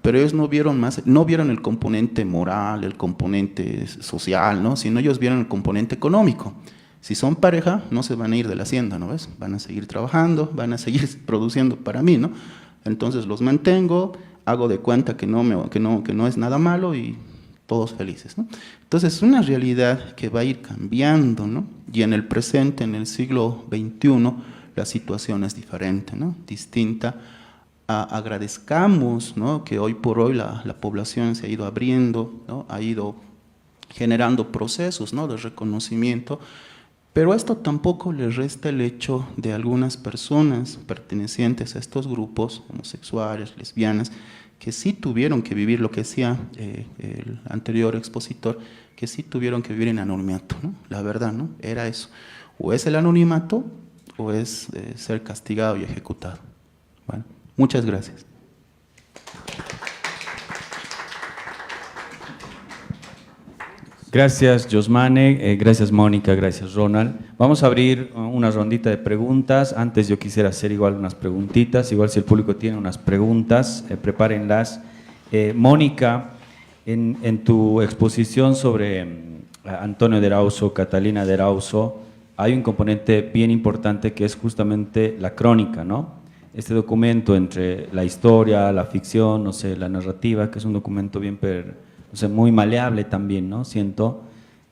Pero ellos no vieron el componente moral, el componente social, ¿no? Sino ellos vieron el componente económico. Si son pareja, no se van a ir de la hacienda, ¿no ves? Van a seguir trabajando, van a seguir produciendo para mí, ¿no? Entonces los mantengo, hago de cuenta que no es nada malo y todos felices, ¿no? Entonces es una realidad que va a ir cambiando, ¿no? Y en el presente, en el siglo XXI, la situación es diferente, ¿no? Distinta. Agradezcamos, ¿no?, que hoy por hoy la población se ha ido abriendo, ¿no?, ha ido generando procesos, ¿no?, de reconocimiento, pero esto tampoco le resta el hecho de algunas personas pertenecientes a estos grupos, homosexuales, lesbianas, que sí tuvieron que vivir lo que decía el anterior expositor, que sí tuvieron que vivir en anonimato, ¿no? La verdad, ¿no?, era eso, o es el anonimato o es ser castigado y ejecutado. Bueno, muchas gracias. Gracias, Josmane, gracias, Mónica, gracias, Ronald. Vamos a abrir una rondita de preguntas. Antes yo quisiera hacer igual unas preguntitas, igual si el público tiene unas preguntas, prepárenlas. Mónica, en tu exposición sobre Antonio de Erauso, Catalina de Erauso, hay un componente bien importante que es justamente la crónica, ¿no? Este documento entre la historia, la ficción, no sé, la narrativa, que es un documento bien muy maleable también, ¿no? Siento.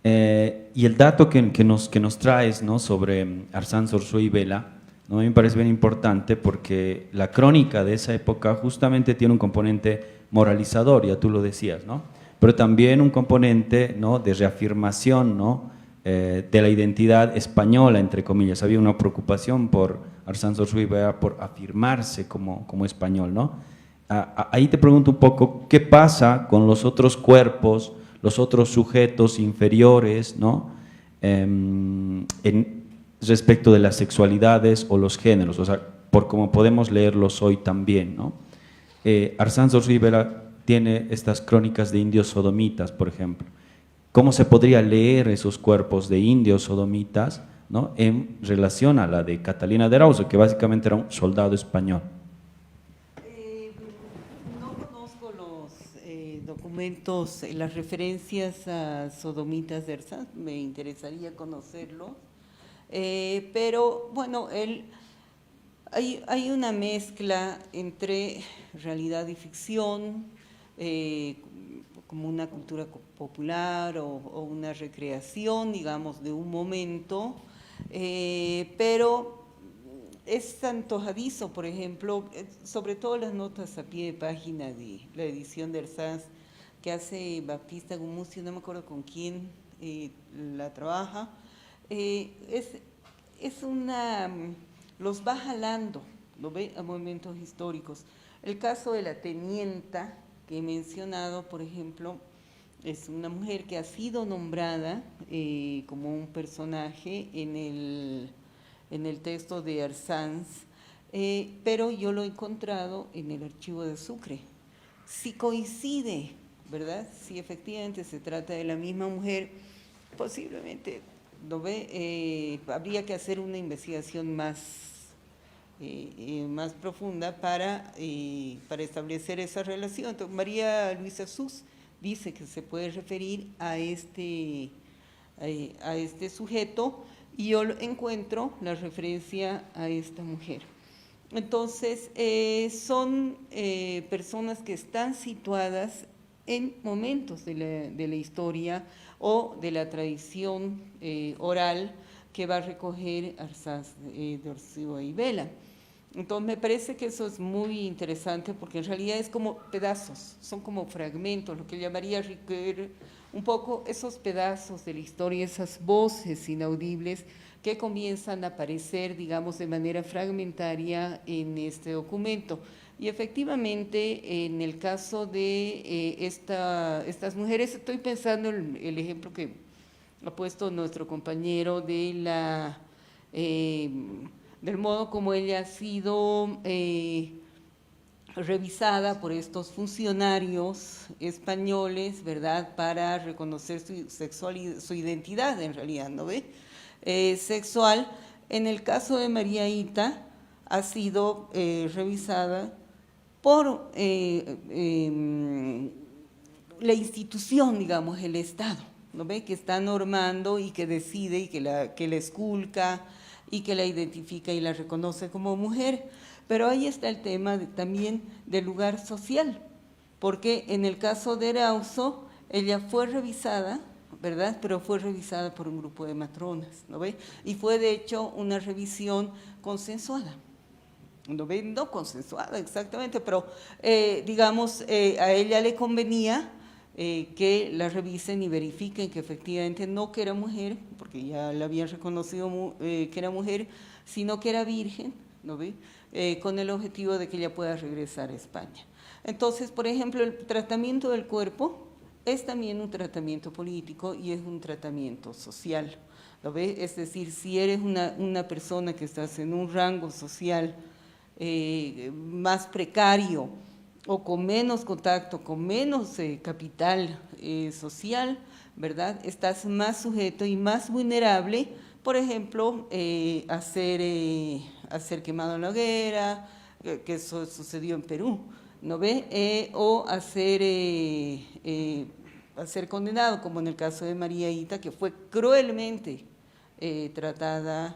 Y el dato que nos traes, ¿no?, sobre Arsán Sorsua y Vela, ¿no?, a mí me parece bien importante porque la crónica de esa época justamente tiene un componente moralizador, ya tú lo decías, ¿no?, pero también un componente, ¿no?, de reafirmación, ¿no?, de la identidad española, entre comillas. Había una preocupación por Arsán Sorsua y Vela por afirmarse como español, ¿no? Ahí te pregunto un poco, ¿qué pasa con los otros cuerpos, los otros sujetos inferiores, ¿no?, respecto de las sexualidades o los géneros? O sea, por como podemos leerlos hoy también, ¿no? Arsán Sorsua y Vela tiene estas crónicas de indios sodomitas, por ejemplo. ¿Cómo se podría leer esos cuerpos de indios sodomitas, ¿no?, en relación a la de Catalina de Erauso, que básicamente era un soldado español? Documentos, las referencias a sodomitas de Arsán, me interesaría conocerlo, pero bueno, hay una mezcla entre realidad y ficción, como una cultura popular o una recreación, digamos, de un momento, pero es antojadizo, por ejemplo, sobre todo las notas a pie de página de la edición de Arsán que hace Baptista Gumucio, no me acuerdo con quién la trabaja, los va jalando, lo ve a momentos históricos. El caso de la tenienta que he mencionado, por ejemplo, es una mujer que ha sido nombrada como un personaje en el texto de Arsán, pero yo lo he encontrado en el archivo de Sucre. Si coincide, ¿verdad? Si efectivamente se trata de la misma mujer, posiblemente, ¿lo ve? Habría que hacer una investigación más profunda para establecer esa relación. Entonces, María Luisa Sus dice que se puede referir a este sujeto, y yo encuentro la referencia a esta mujer. Entonces, son personas que están situadas en momentos de la historia o de la tradición oral que va a recoger Arsán Sorsua y Vela. Entonces, me parece que eso es muy interesante porque en realidad es como pedazos, son como fragmentos, lo que llamaría Ricoeur, un poco esos pedazos de la historia, esas voces inaudibles que comienzan a aparecer, digamos, de manera fragmentaria en este documento. Y efectivamente, en el caso de estas mujeres, estoy pensando en el ejemplo que ha puesto nuestro compañero del modo como ella ha sido revisada por estos funcionarios españoles, ¿verdad?, para reconocer su identidad, en realidad, ¿no ve?, sexual. En el caso de María Hita, ha sido revisada por la institución, digamos, el Estado, ¿no ve?, que está normando y que decide y que la esculca y que la identifica y la reconoce como mujer. Pero ahí está el tema también del lugar social, porque en el caso de Erauzzo, ella fue revisada, ¿verdad? Pero fue revisada por un grupo de matronas, ¿no ve? Y fue de hecho una revisión consensuada. ¿No ve? No consensuada exactamente, pero digamos, a ella le convenía que la revisen y verifiquen que efectivamente no que era mujer, porque ya la habían reconocido que era mujer, sino que era virgen, ¿no ve? Con el objetivo de que ella pueda regresar a España. Entonces, por ejemplo, el tratamiento del cuerpo es también un tratamiento político y es un tratamiento social, ¿lo ve? Es decir, si eres una persona que estás en un rango social más precario o con menos contacto, con menos capital social, ¿verdad? Estás más sujeto y más vulnerable, por ejemplo, a ser quemado en la hoguera, que eso sucedió en Perú, ¿no ve? O a ser condenado, como en el caso de María Hita, que fue cruelmente tratada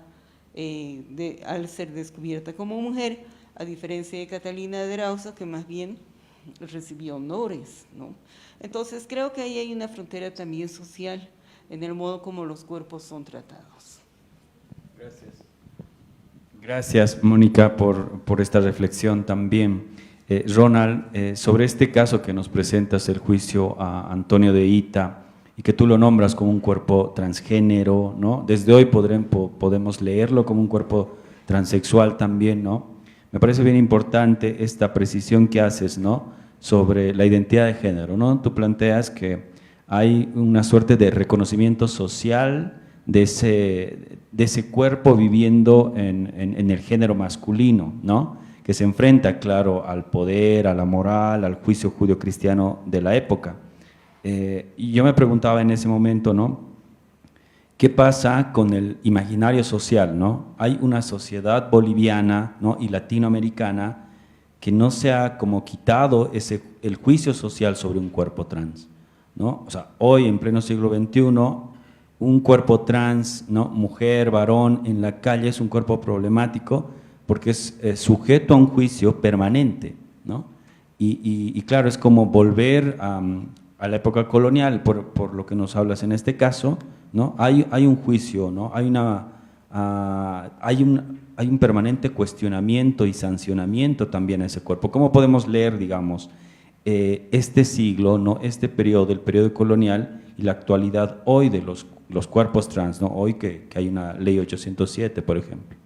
al ser descubierta como mujer, a diferencia de Catalina de Erauzzo, que más bien recibió honores, ¿no? Entonces creo que ahí hay una frontera también social en el modo como los cuerpos son tratados. Gracias. Gracias, Mónica, por esta reflexión también. Ronald, sobre este caso que nos presentas, el juicio a Antonio de Hita, y que tú lo nombras como un cuerpo transgénero, ¿no? Desde hoy podemos leerlo como un cuerpo transexual también, ¿no? Me parece bien importante esta precisión que haces, ¿no? Sobre la identidad de género, ¿no? Tú planteas que hay una suerte de reconocimiento social de ese cuerpo viviendo en el género masculino, ¿no? Que se enfrenta, claro, al poder, a la moral, al juicio judio-cristiano de la época. Y yo me preguntaba en ese momento, ¿no? ¿Qué pasa con el imaginario social, ¿no? Hay una sociedad boliviana, ¿no? Y latinoamericana que no se ha como quitado el juicio social sobre un cuerpo trans, ¿no? O sea, hoy en pleno siglo XXI, un cuerpo trans, ¿no? Mujer, varón, en la calle es un cuerpo problemático porque es sujeto a un juicio permanente, ¿no? Y claro, es como volver a la época colonial, por lo que nos hablas en este caso, ¿no? Hay un juicio, ¿no? Hay un permanente cuestionamiento y sancionamiento también a ese cuerpo. ¿Cómo podemos leer, digamos, este siglo, ¿no? Este periodo, el periodo colonial y la actualidad hoy de los cuerpos trans, ¿no? Hoy que hay una ley 807, por ejemplo?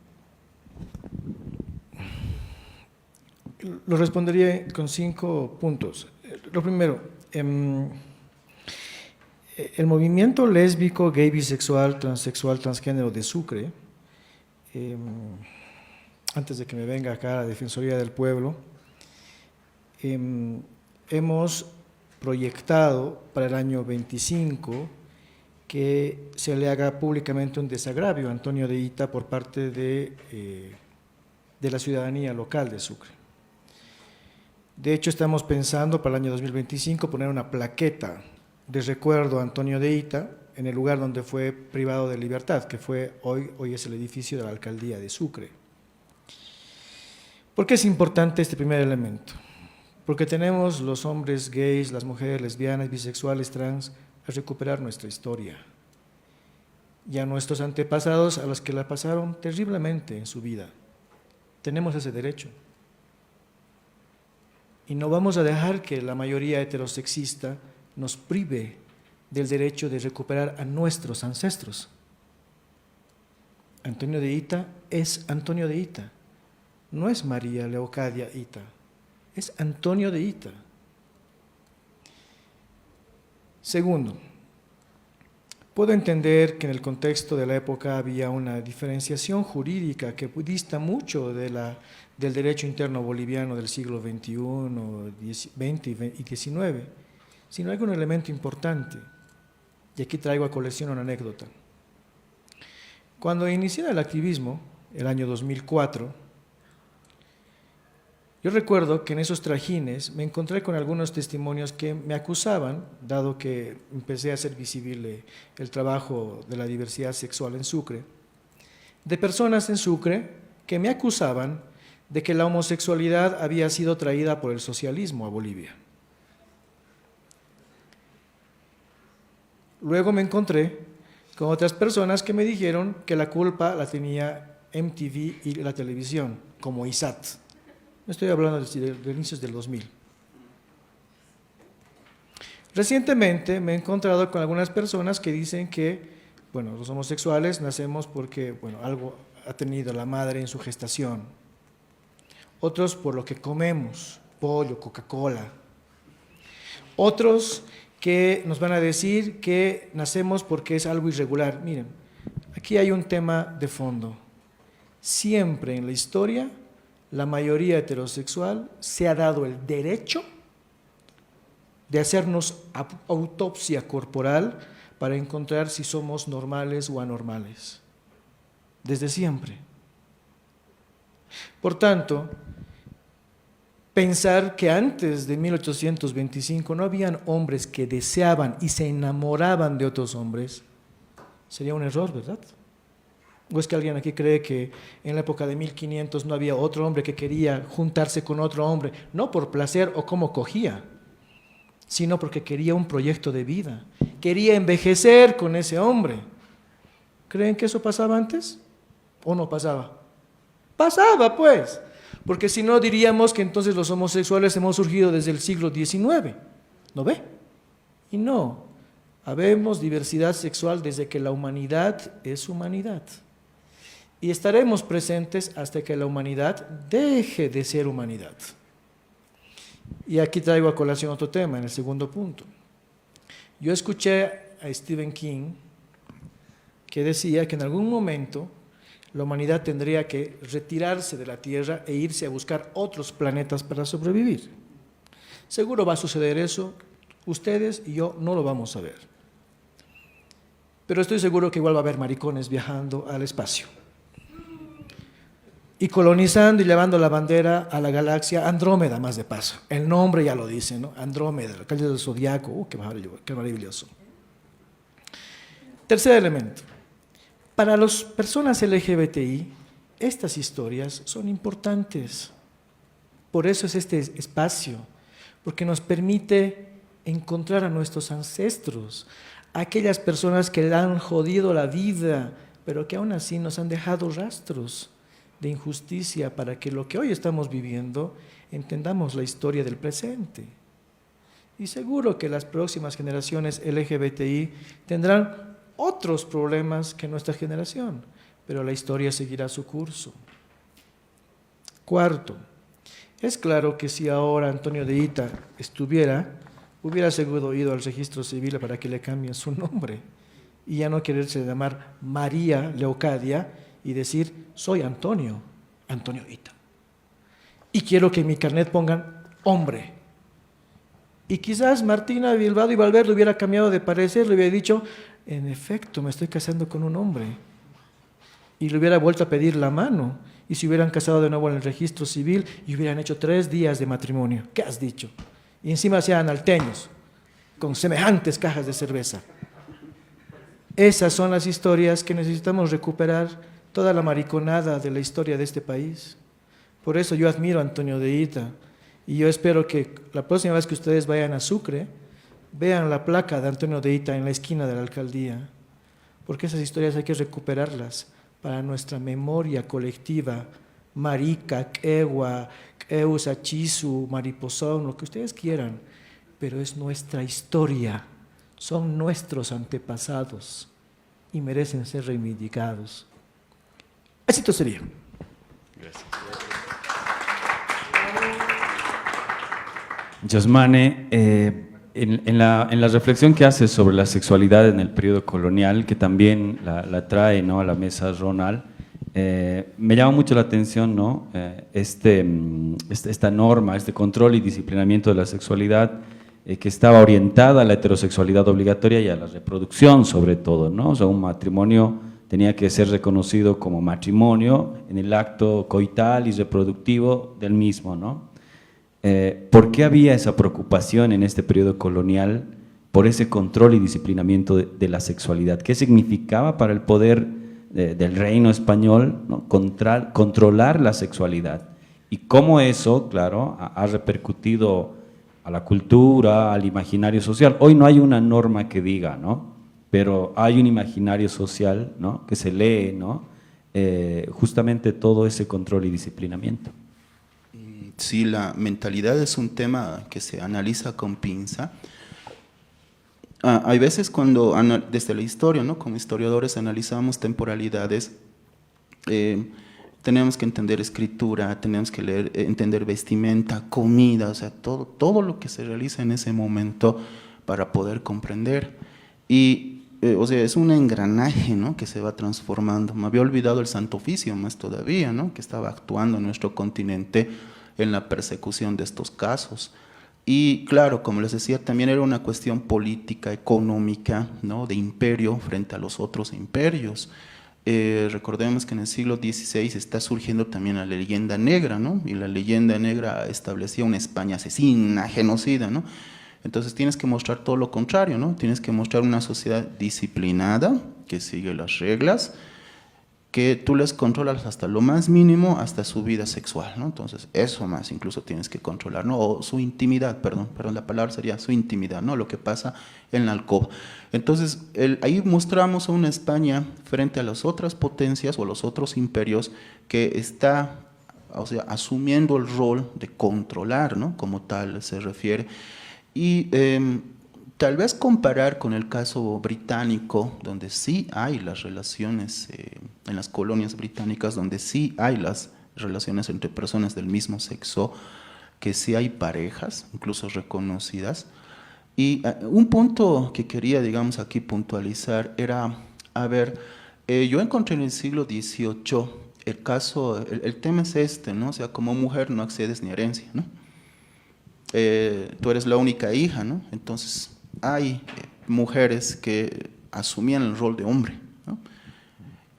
Lo respondería con 5 puntos. Lo primero, el movimiento lésbico, gay, bisexual, transexual, transgénero de Sucre, antes de que me venga acá la Defensoría del Pueblo, hemos proyectado para el año 25 que se le haga públicamente un desagravio a Antonio de Hita por parte de la ciudadanía local de Sucre. De hecho, estamos pensando para el año 2025 poner una plaqueta de recuerdo a Antonio de Hita en el lugar donde fue privado de libertad, que hoy es el edificio de la alcaldía de Sucre. ¿Por qué es importante este primer elemento? Porque tenemos los hombres gays, las mujeres lesbianas, bisexuales, trans, a recuperar nuestra historia. Y a nuestros antepasados, a los que la pasaron terriblemente en su vida. Tenemos ese derecho. Y no vamos a dejar que la mayoría heterosexista nos prive del derecho de recuperar a nuestros ancestros. Antonio de Hita es Antonio de Hita, no es María Leocadia Hita, es Antonio de Hita. Segundo, puedo entender que en el contexto de la época había una diferenciación jurídica que dista mucho del derecho interno boliviano del siglo XXI, XX y XIX. Sino hay un elemento importante, y aquí traigo a colección una anécdota. Cuando inicié el activismo, el año 2004, yo recuerdo que en esos trajines me encontré con algunos testimonios que me acusaban, dado que empecé a hacer visible el trabajo de la diversidad sexual en Sucre, de personas en Sucre que me acusaban de que la homosexualidad había sido traída por el socialismo a Bolivia. Luego me encontré con otras personas que me dijeron que la culpa la tenía MTV y la televisión, como ISAT. Estoy hablando de inicios del 2000. Recientemente me he encontrado con algunas personas que dicen que, bueno, los homosexuales nacemos porque, bueno, algo ha tenido la madre en su gestación. Otros por lo que comemos, pollo, Coca-Cola. Otros que nos van a decir que nacemos porque es algo irregular. Miren, aquí hay un tema de fondo. Siempre en la historia, la mayoría heterosexual se ha dado el derecho de hacernos autopsia corporal para encontrar si somos normales o anormales. Desde siempre. Por tanto, pensar que antes de 1825 no habían hombres que deseaban y se enamoraban de otros hombres, sería un error, ¿verdad? ¿O es que alguien aquí cree que en la época de 1500 no había otro hombre que quería juntarse con otro hombre, no por placer o como cogía, sino porque quería un proyecto de vida, quería envejecer con ese hombre? ¿Creen que eso pasaba antes? ¿O no pasaba? Pasaba, pues. Porque si no, diríamos que entonces los homosexuales hemos surgido desde el siglo XIX, ¿no ve? Y no, habemos diversidad sexual desde que la humanidad es humanidad. Y estaremos presentes hasta que la humanidad deje de ser humanidad. Y aquí traigo a colación otro tema, en el segundo punto. Yo escuché a Stephen King que decía que en algún momento la humanidad tendría que retirarse de la Tierra e irse a buscar otros planetas para sobrevivir. Seguro va a suceder eso, ustedes y yo no lo vamos a ver. Pero estoy seguro que igual va a haber maricones viajando al espacio. Y colonizando y llevando la bandera a la galaxia Andrómeda, más de paso. El nombre ya lo dice, ¿no? Andrómeda, la calle del Zodiaco. Qué maravilloso. Tercer elemento. Para las personas LGBTI, estas historias son importantes. Por eso es este espacio, porque nos permite encontrar a nuestros ancestros, a aquellas personas que le han jodido la vida, pero que aún así nos han dejado rastros de injusticia para que lo que hoy estamos viviendo entendamos la historia del presente. Y seguro que las próximas generaciones LGBTI tendrán otros problemas que nuestra generación, pero la historia seguirá su curso. Cuarto, es claro que si ahora Antonio de Ita hubiera seguro ido al registro civil para que le cambien su nombre y ya no quererse llamar María Leocadia y decir, soy Antonio Ita. Y quiero que en mi carnet pongan hombre. Y quizás Martina Bilbao y Valverde hubiera cambiado de parecer, le hubiera dicho, en efecto, me estoy casando con un hombre. Y le hubiera vuelto a pedir la mano. Y se hubieran casado de nuevo en el registro civil y hubieran hecho 3 días de matrimonio. ¿Qué has dicho? Y encima sean alteños, con semejantes cajas de cerveza. Esas son las historias que necesitamos recuperar, toda la mariconada de la historia de este país. Por eso yo admiro a Antonio de Ita y yo espero que la próxima vez que ustedes vayan a Sucre, vean la placa de Antonio de Ita en la esquina de la alcaldía, porque esas historias hay que recuperarlas para nuestra memoria colectiva, marica, quegua, queusa, chisu, mariposón, lo que ustedes quieran, pero es nuestra historia, son nuestros antepasados y merecen ser reivindicados. Éxito sería. Gracias. Yasmane, en la reflexión que haces sobre la sexualidad en el periodo colonial, que también la trae, ¿no?, a la mesa Ronald, me llama mucho la atención, ¿no?, esta norma, este control y disciplinamiento de la sexualidad que estaba orientada a la heterosexualidad obligatoria y a la reproducción sobre todo, ¿no? O sea, un matrimonio tenía que ser reconocido como matrimonio en el acto coital y reproductivo del mismo, ¿no? ¿Por qué había esa preocupación en este periodo colonial por ese control y disciplinamiento de la sexualidad? ¿Qué significaba para el poder del reino español, ¿no? Controlar la sexualidad. Y cómo eso, claro, ha repercutido a la cultura, al imaginario social. Hoy no hay una norma que diga, ¿no? Pero hay un imaginario social, ¿no? Que se lee, ¿no? Justamente todo ese control y disciplinamiento. Sí, la mentalidad es un tema que se analiza con pinza. Hay veces cuando, desde la historia, ¿no? Como historiadores analizamos temporalidades, tenemos que entender escritura, tenemos que leer, entender vestimenta, comida, o sea, todo lo que se realiza en ese momento para poder comprender. Y, o sea, es un engranaje, ¿no? Que se va transformando. Me había olvidado el Santo Oficio más todavía, ¿no? Que estaba actuando en nuestro continente en la persecución de estos casos. Y claro, como les decía, también era una cuestión política, económica, ¿no? De imperio frente a los otros imperios. Recordemos que en el siglo XVI está surgiendo también la leyenda negra, ¿no? Y la leyenda negra establecía una España asesina, genocida, ¿no? Entonces tienes que mostrar todo lo contrario, ¿no? Tienes que mostrar una sociedad disciplinada, que sigue las reglas, que tú les controlas hasta lo más mínimo, hasta su vida sexual, ¿no? Entonces, eso más incluso tienes que controlar, ¿no? O su intimidad, perdón, la palabra sería su intimidad, ¿no? Lo que pasa en la alcoba. Entonces, ahí mostramos a una España frente a las otras potencias o los otros imperios que está, o sea, asumiendo el rol de controlar, ¿no? Como tal se refiere. Y tal vez comparar con el caso británico, donde sí hay las relaciones, en las colonias británicas, donde sí hay las relaciones entre personas del mismo sexo, que sí hay parejas, incluso reconocidas. Y un punto que quería, digamos, aquí puntualizar era, a ver, yo encontré en el siglo XVIII el caso, el tema es este, ¿no? O sea, como mujer no accedes ni a herencia, ¿no? Tú eres la única hija, ¿no? Entonces hay mujeres que asumían el rol de hombre, ¿no?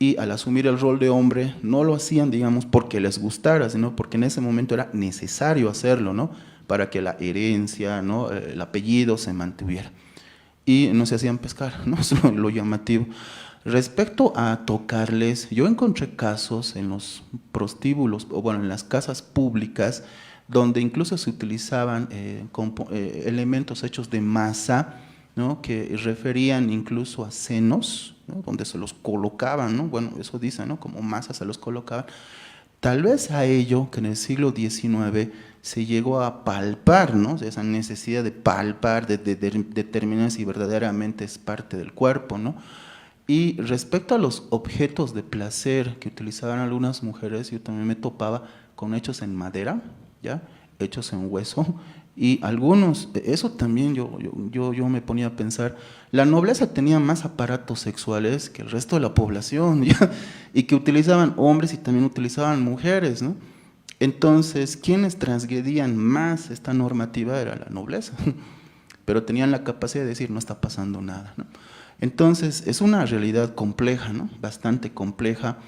Y al asumir el rol de hombre no lo hacían, digamos, porque les gustara, sino porque en ese momento era necesario hacerlo, ¿no? Para que la herencia, ¿no? El apellido se mantuviera. Y no se hacían pescar, ¿no? Eso es lo llamativo. Respecto a tocarles, yo encontré casos en los prostíbulos, o bueno, en las casas públicas, donde incluso se utilizaban elementos hechos de masa, ¿no? Que referían incluso a senos, ¿no? Donde se los colocaban, ¿no? Bueno, eso dicen, ¿no? Como masa se los colocaban. Tal vez a ello que en el siglo XIX se llegó a palpar, ¿no? O sea, esa necesidad de palpar, de determinar si verdaderamente es parte del cuerpo, ¿no? Y respecto a los objetos de placer que utilizaban algunas mujeres, yo también me topaba con hechos en madera, ¿ya? Hechos en hueso, y algunos, eso también yo me ponía a pensar, la nobleza tenía más aparatos sexuales que el resto de la población, ¿ya? Y que utilizaban hombres y también utilizaban mujeres, ¿no? Entonces, quienes transgredían más esta normativa era la nobleza, pero tenían la capacidad de decir, no está pasando nada, ¿no? Entonces, es una realidad compleja, ¿no? Bastante compleja,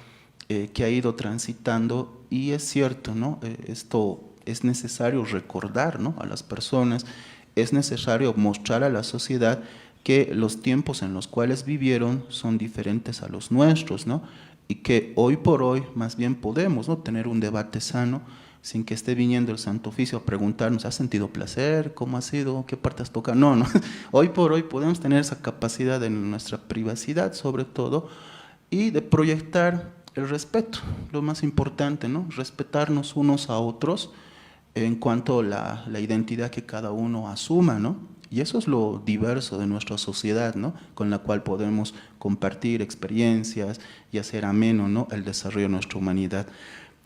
que ha ido transitando, y es cierto, ¿no? Esto es necesario recordar, ¿no? A las personas, es necesario mostrar a la sociedad que los tiempos en los cuales vivieron son diferentes a los nuestros, ¿no? Y que hoy por hoy más bien podemos, ¿no? Tener un debate sano sin que esté viniendo el Santo Oficio a preguntarnos, ¿has sentido placer? ¿Cómo ha sido? ¿Qué parte has tocado? No, no. Hoy por hoy podemos tener esa capacidad en nuestra privacidad, sobre todo, y de proyectar el respeto, lo más importante, ¿no? Respetarnos unos a otros en cuanto a la identidad que cada uno asuma, ¿no? Y eso es lo diverso de nuestra sociedad, ¿no? Con la cual podemos compartir experiencias y hacer ameno, ¿no? El desarrollo de nuestra humanidad.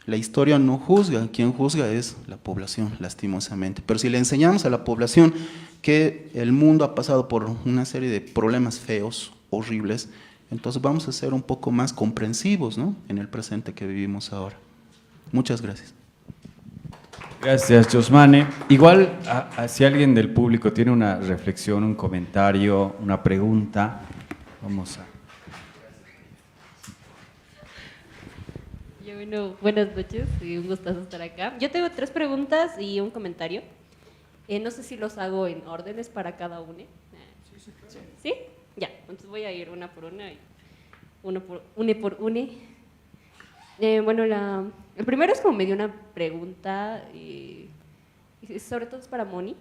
La historia no juzga, quien juzga es la población, lastimosamente. Pero si le enseñamos a la población que el mundo ha pasado por una serie de problemas feos, horribles, entonces vamos a ser un poco más comprensivos, ¿no? En el presente que vivimos ahora. Muchas gracias. Gracias, Josmane. Igual, si alguien del público tiene una reflexión, un comentario, una pregunta, vamos a... Bueno, buenas noches, un gustazo estar acá. Yo tengo 3 preguntas y un comentario. No sé si los hago en órdenes para cada uno. ¿Sí? ¿Sí? Ya, entonces voy a ir una por una. une por une. Bueno, el primero es como medio una pregunta, y sobre todo es para Moni,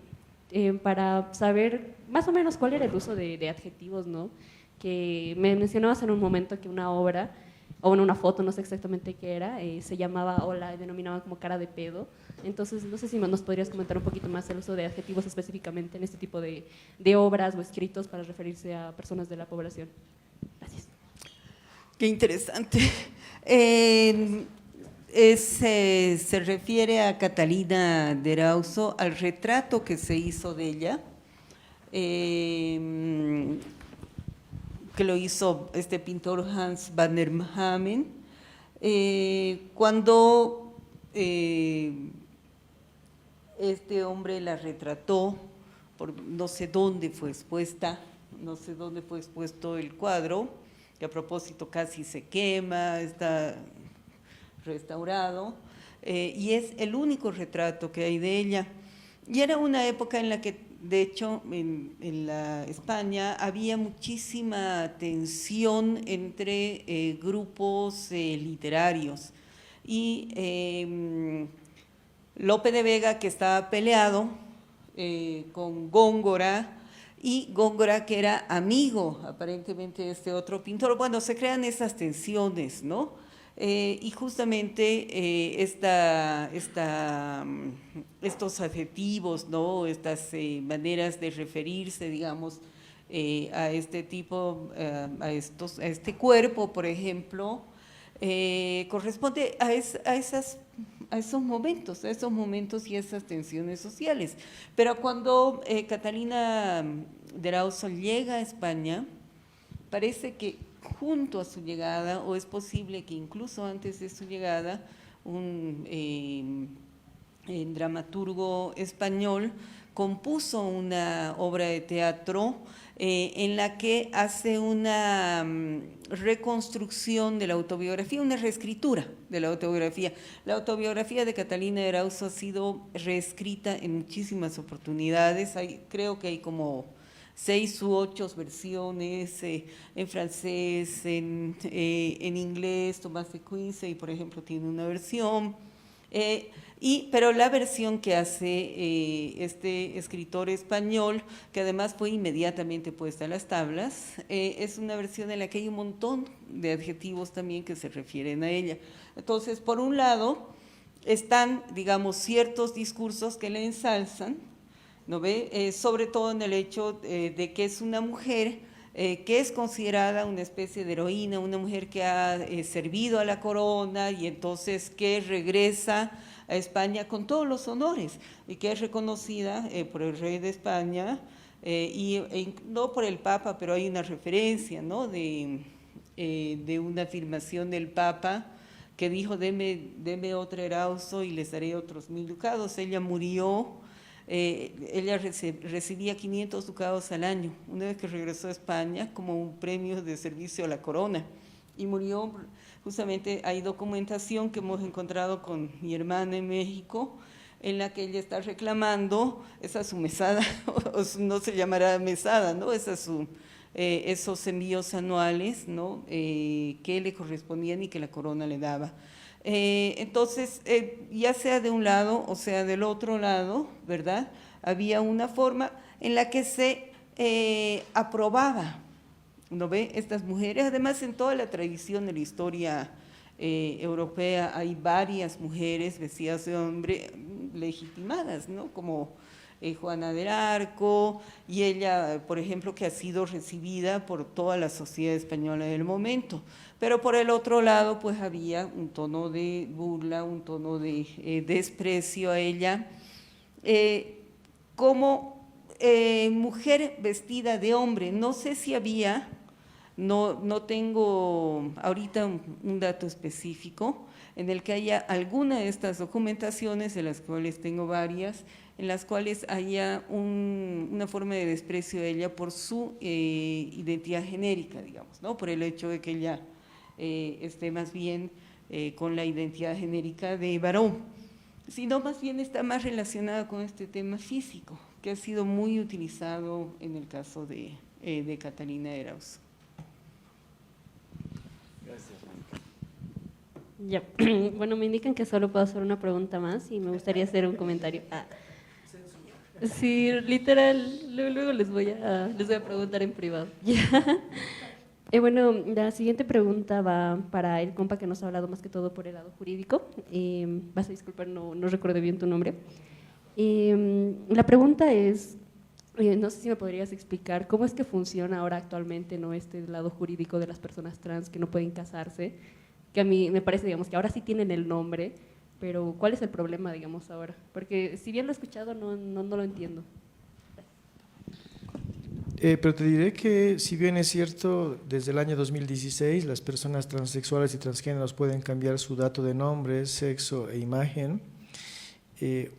para saber más o menos cuál era el uso de adjetivos, ¿no? Que me mencionabas en un momento que una obra, o en una foto, no sé exactamente qué era, se llamaba o la denominaban como cara de pedo. Entonces, no sé si nos podrías comentar un poquito más el uso de adjetivos específicamente en este tipo de obras o escritos para referirse a personas de la población. Gracias. Qué interesante. Se refiere a Catalina de Erauso, al retrato que se hizo de ella, que lo hizo este pintor Hans van der Hamen, cuando este hombre la retrató, no sé dónde fue expuesta, no sé dónde fue expuesto el cuadro, que a propósito casi se quema, está restaurado, y es el único retrato que hay de ella. Y era una época en la que, de hecho, en la España había muchísima tensión entre grupos literarios. Y Lope de Vega, que estaba peleado con Góngora, y Góngora, que era amigo aparentemente de este otro pintor. Bueno, se crean esas tensiones, ¿no? Y justamente estos adjetivos, ¿no? Estas maneras de referirse, digamos, a este tipo, a este cuerpo, por ejemplo, corresponde a esos momentos y esas tensiones sociales. Pero cuando Catalina de Erauso llega a España, parece que junto a su llegada, o es posible que incluso antes de su llegada, un dramaturgo español compuso una obra de teatro en la que hace una reconstrucción de la autobiografía, una reescritura de la autobiografía. La autobiografía de Catalina de Erauso ha sido reescrita en muchísimas oportunidades, creo que hay como 6 u 8 versiones, en francés, en inglés. Tomás de Quincey, por ejemplo, tiene una versión, pero la versión que hace este escritor español, que además fue inmediatamente puesta a las tablas, es una versión en la que hay un montón de adjetivos también que se refieren a ella. Entonces, por un lado, están, digamos, ciertos discursos que le ensalzan, ¿no ve? Sobre todo en el hecho de que es una mujer que es considerada una especie de heroína, una mujer que ha servido a la corona y entonces que regresa a España con todos los honores y que es reconocida por el rey de España no por el Papa, pero hay una referencia, ¿no? de una afirmación del Papa que dijo: deme otro Erauso y les daré otros 1000 ducados. Ella murió. Ella recibía 500 ducados al año, una vez que regresó a España, como un premio de servicio a la corona, y murió. Justamente hay documentación que hemos encontrado con mi hermana en México, en la que ella está reclamando esa su mesada, o no se llamará mesada, ¿no? Esos envíos anuales, ¿no? Que le correspondían y que la corona le daba. Entonces, ya sea de un lado o sea del otro lado, ¿verdad? Había una forma en la que se aprobaba, ¿no ve? Estas mujeres. Además, en toda la tradición de la historia europea hay varias mujeres vestidas de hombre legitimadas, ¿no? Como Juana del Arco, y ella, por ejemplo, que ha sido recibida por toda la sociedad española del momento. Pero por el otro lado, pues había un tono de burla, un tono de desprecio a ella, como mujer vestida de hombre. No sé si había, no tengo ahorita un dato específico, en el que haya alguna de estas documentaciones, de las cuales tengo varias, en las cuales haya una forma de desprecio de ella por su identidad genérica, digamos, ¿no? Por el hecho de que ella esté más bien con la identidad genérica de varón, sino más bien está más relacionada con este tema físico, que ha sido muy utilizado en el caso de Catalina de Erauso. Ya. Bueno, me indican que solo puedo hacer una pregunta más y me gustaría hacer un comentario. Sí, literal, luego les voy a preguntar en privado. Ya. Bueno, la siguiente pregunta va para el compa que nos ha hablado más que todo por el lado jurídico. Vas a disculpar, no recuerdo bien tu nombre. La pregunta es, no sé si me podrías explicar cómo es que funciona ahora actualmente, ¿no?, este lado jurídico de las personas trans que no pueden casarse, que a mí me parece, digamos, que ahora sí tienen el nombre, pero ¿cuál es el problema, digamos, ahora? Porque si bien lo he escuchado, no lo entiendo. Pero te diré que, si bien es cierto, desde el año 2016 las personas transexuales y transgéneros pueden cambiar su dato de nombre, sexo e imagen.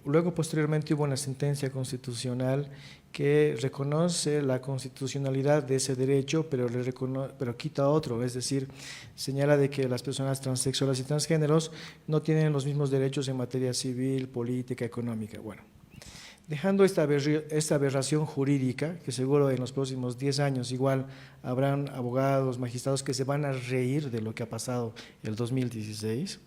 Luego, posteriormente, hubo una sentencia constitucional que reconoce la constitucionalidad de ese derecho, pero quita otro, es decir, señala de que las personas transexuales y transgéneros no tienen los mismos derechos en materia civil, política, económica. Bueno, dejando esta aberración jurídica, que seguro en los próximos 10 años igual habrán abogados, magistrados que se van a reír de lo que ha pasado el 2016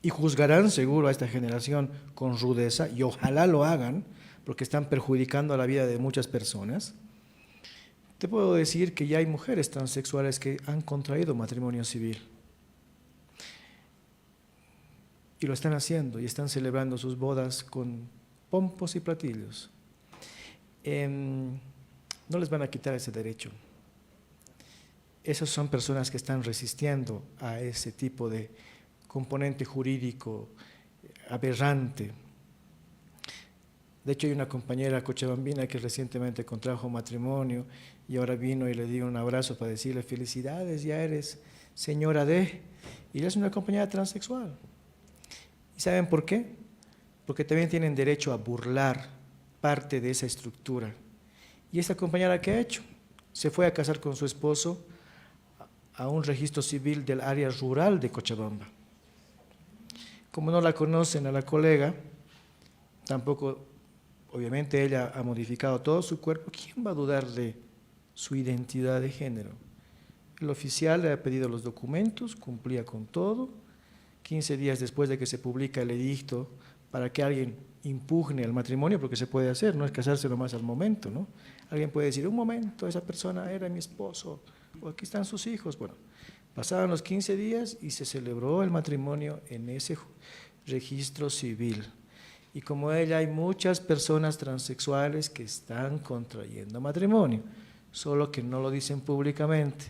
y juzgarán seguro a esta generación con rudeza, y ojalá lo hagan, porque están perjudicando a la vida de muchas personas. Te puedo decir que ya hay mujeres transexuales que han contraído matrimonio civil y lo están haciendo y están celebrando sus bodas con pompos y platillos. No les van a quitar ese derecho. Esas son personas que están resistiendo a ese tipo de componente jurídico aberrante. De hecho, hay una compañera cochabambina que recientemente contrajo matrimonio y ahora vino y le di un abrazo para decirle felicidades, ya eres señora de, y ella es una compañera transexual. ¿Y saben por qué? Porque también tienen derecho a burlar parte de esa estructura. ¿Y esta compañera qué ha hecho? Se fue a casar con su esposo a un registro civil del área rural de Cochabamba. Como no la conocen a la colega, tampoco, obviamente ella ha modificado todo su cuerpo, ¿quién va a dudar de su identidad de género? El oficial le ha pedido los documentos, cumplía con todo. 15 días después de que se publica el edicto para que alguien impugne el matrimonio, porque se puede hacer, no es casarse nomás al momento, ¿no? Alguien puede decir, un momento, esa persona era mi esposo, o aquí están sus hijos. Bueno, pasaban los 15 días y se celebró el matrimonio en ese registro civil. Y como ella, hay muchas personas transexuales que están contrayendo matrimonio, solo que no lo dicen públicamente,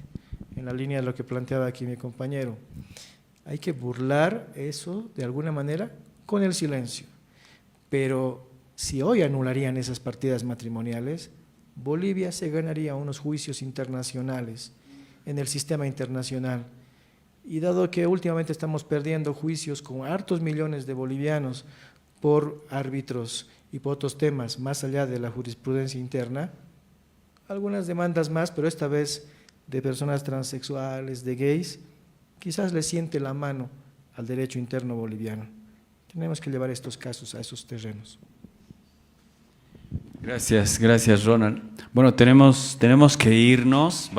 en la línea de lo que planteaba aquí mi compañero. Hay que burlar eso de alguna manera con el silencio. Pero si hoy anularían esas partidas matrimoniales, Bolivia se ganaría unos juicios internacionales en el sistema internacional. Y dado que últimamente estamos perdiendo juicios con hartos millones de bolivianos por árbitros y por otros temas más allá de la jurisprudencia interna, algunas demandas más, pero esta vez de personas transexuales, de gays, quizás le siente la mano al derecho interno boliviano. Tenemos que llevar estos casos a esos terrenos. Gracias Ronald. Bueno, tenemos que irnos.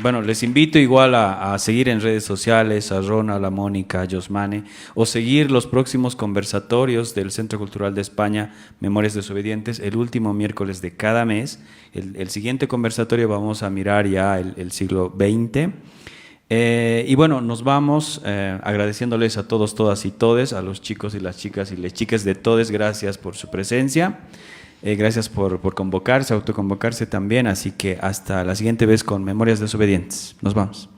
Bueno, les invito igual a seguir en redes sociales a Ronald, a Mónica, a Yosmane, o seguir los próximos conversatorios del Centro Cultural de España, Memorias Desobedientes, el último miércoles de cada mes. El siguiente conversatorio vamos a mirar ya el siglo XX. Y bueno, nos vamos agradeciéndoles a todos, todas y todes, a los chicos y las chicas de todes, gracias por su presencia. Gracias por convocarse, autoconvocarse también, así que hasta la siguiente vez con Memorias Desobedientes. Nos vamos.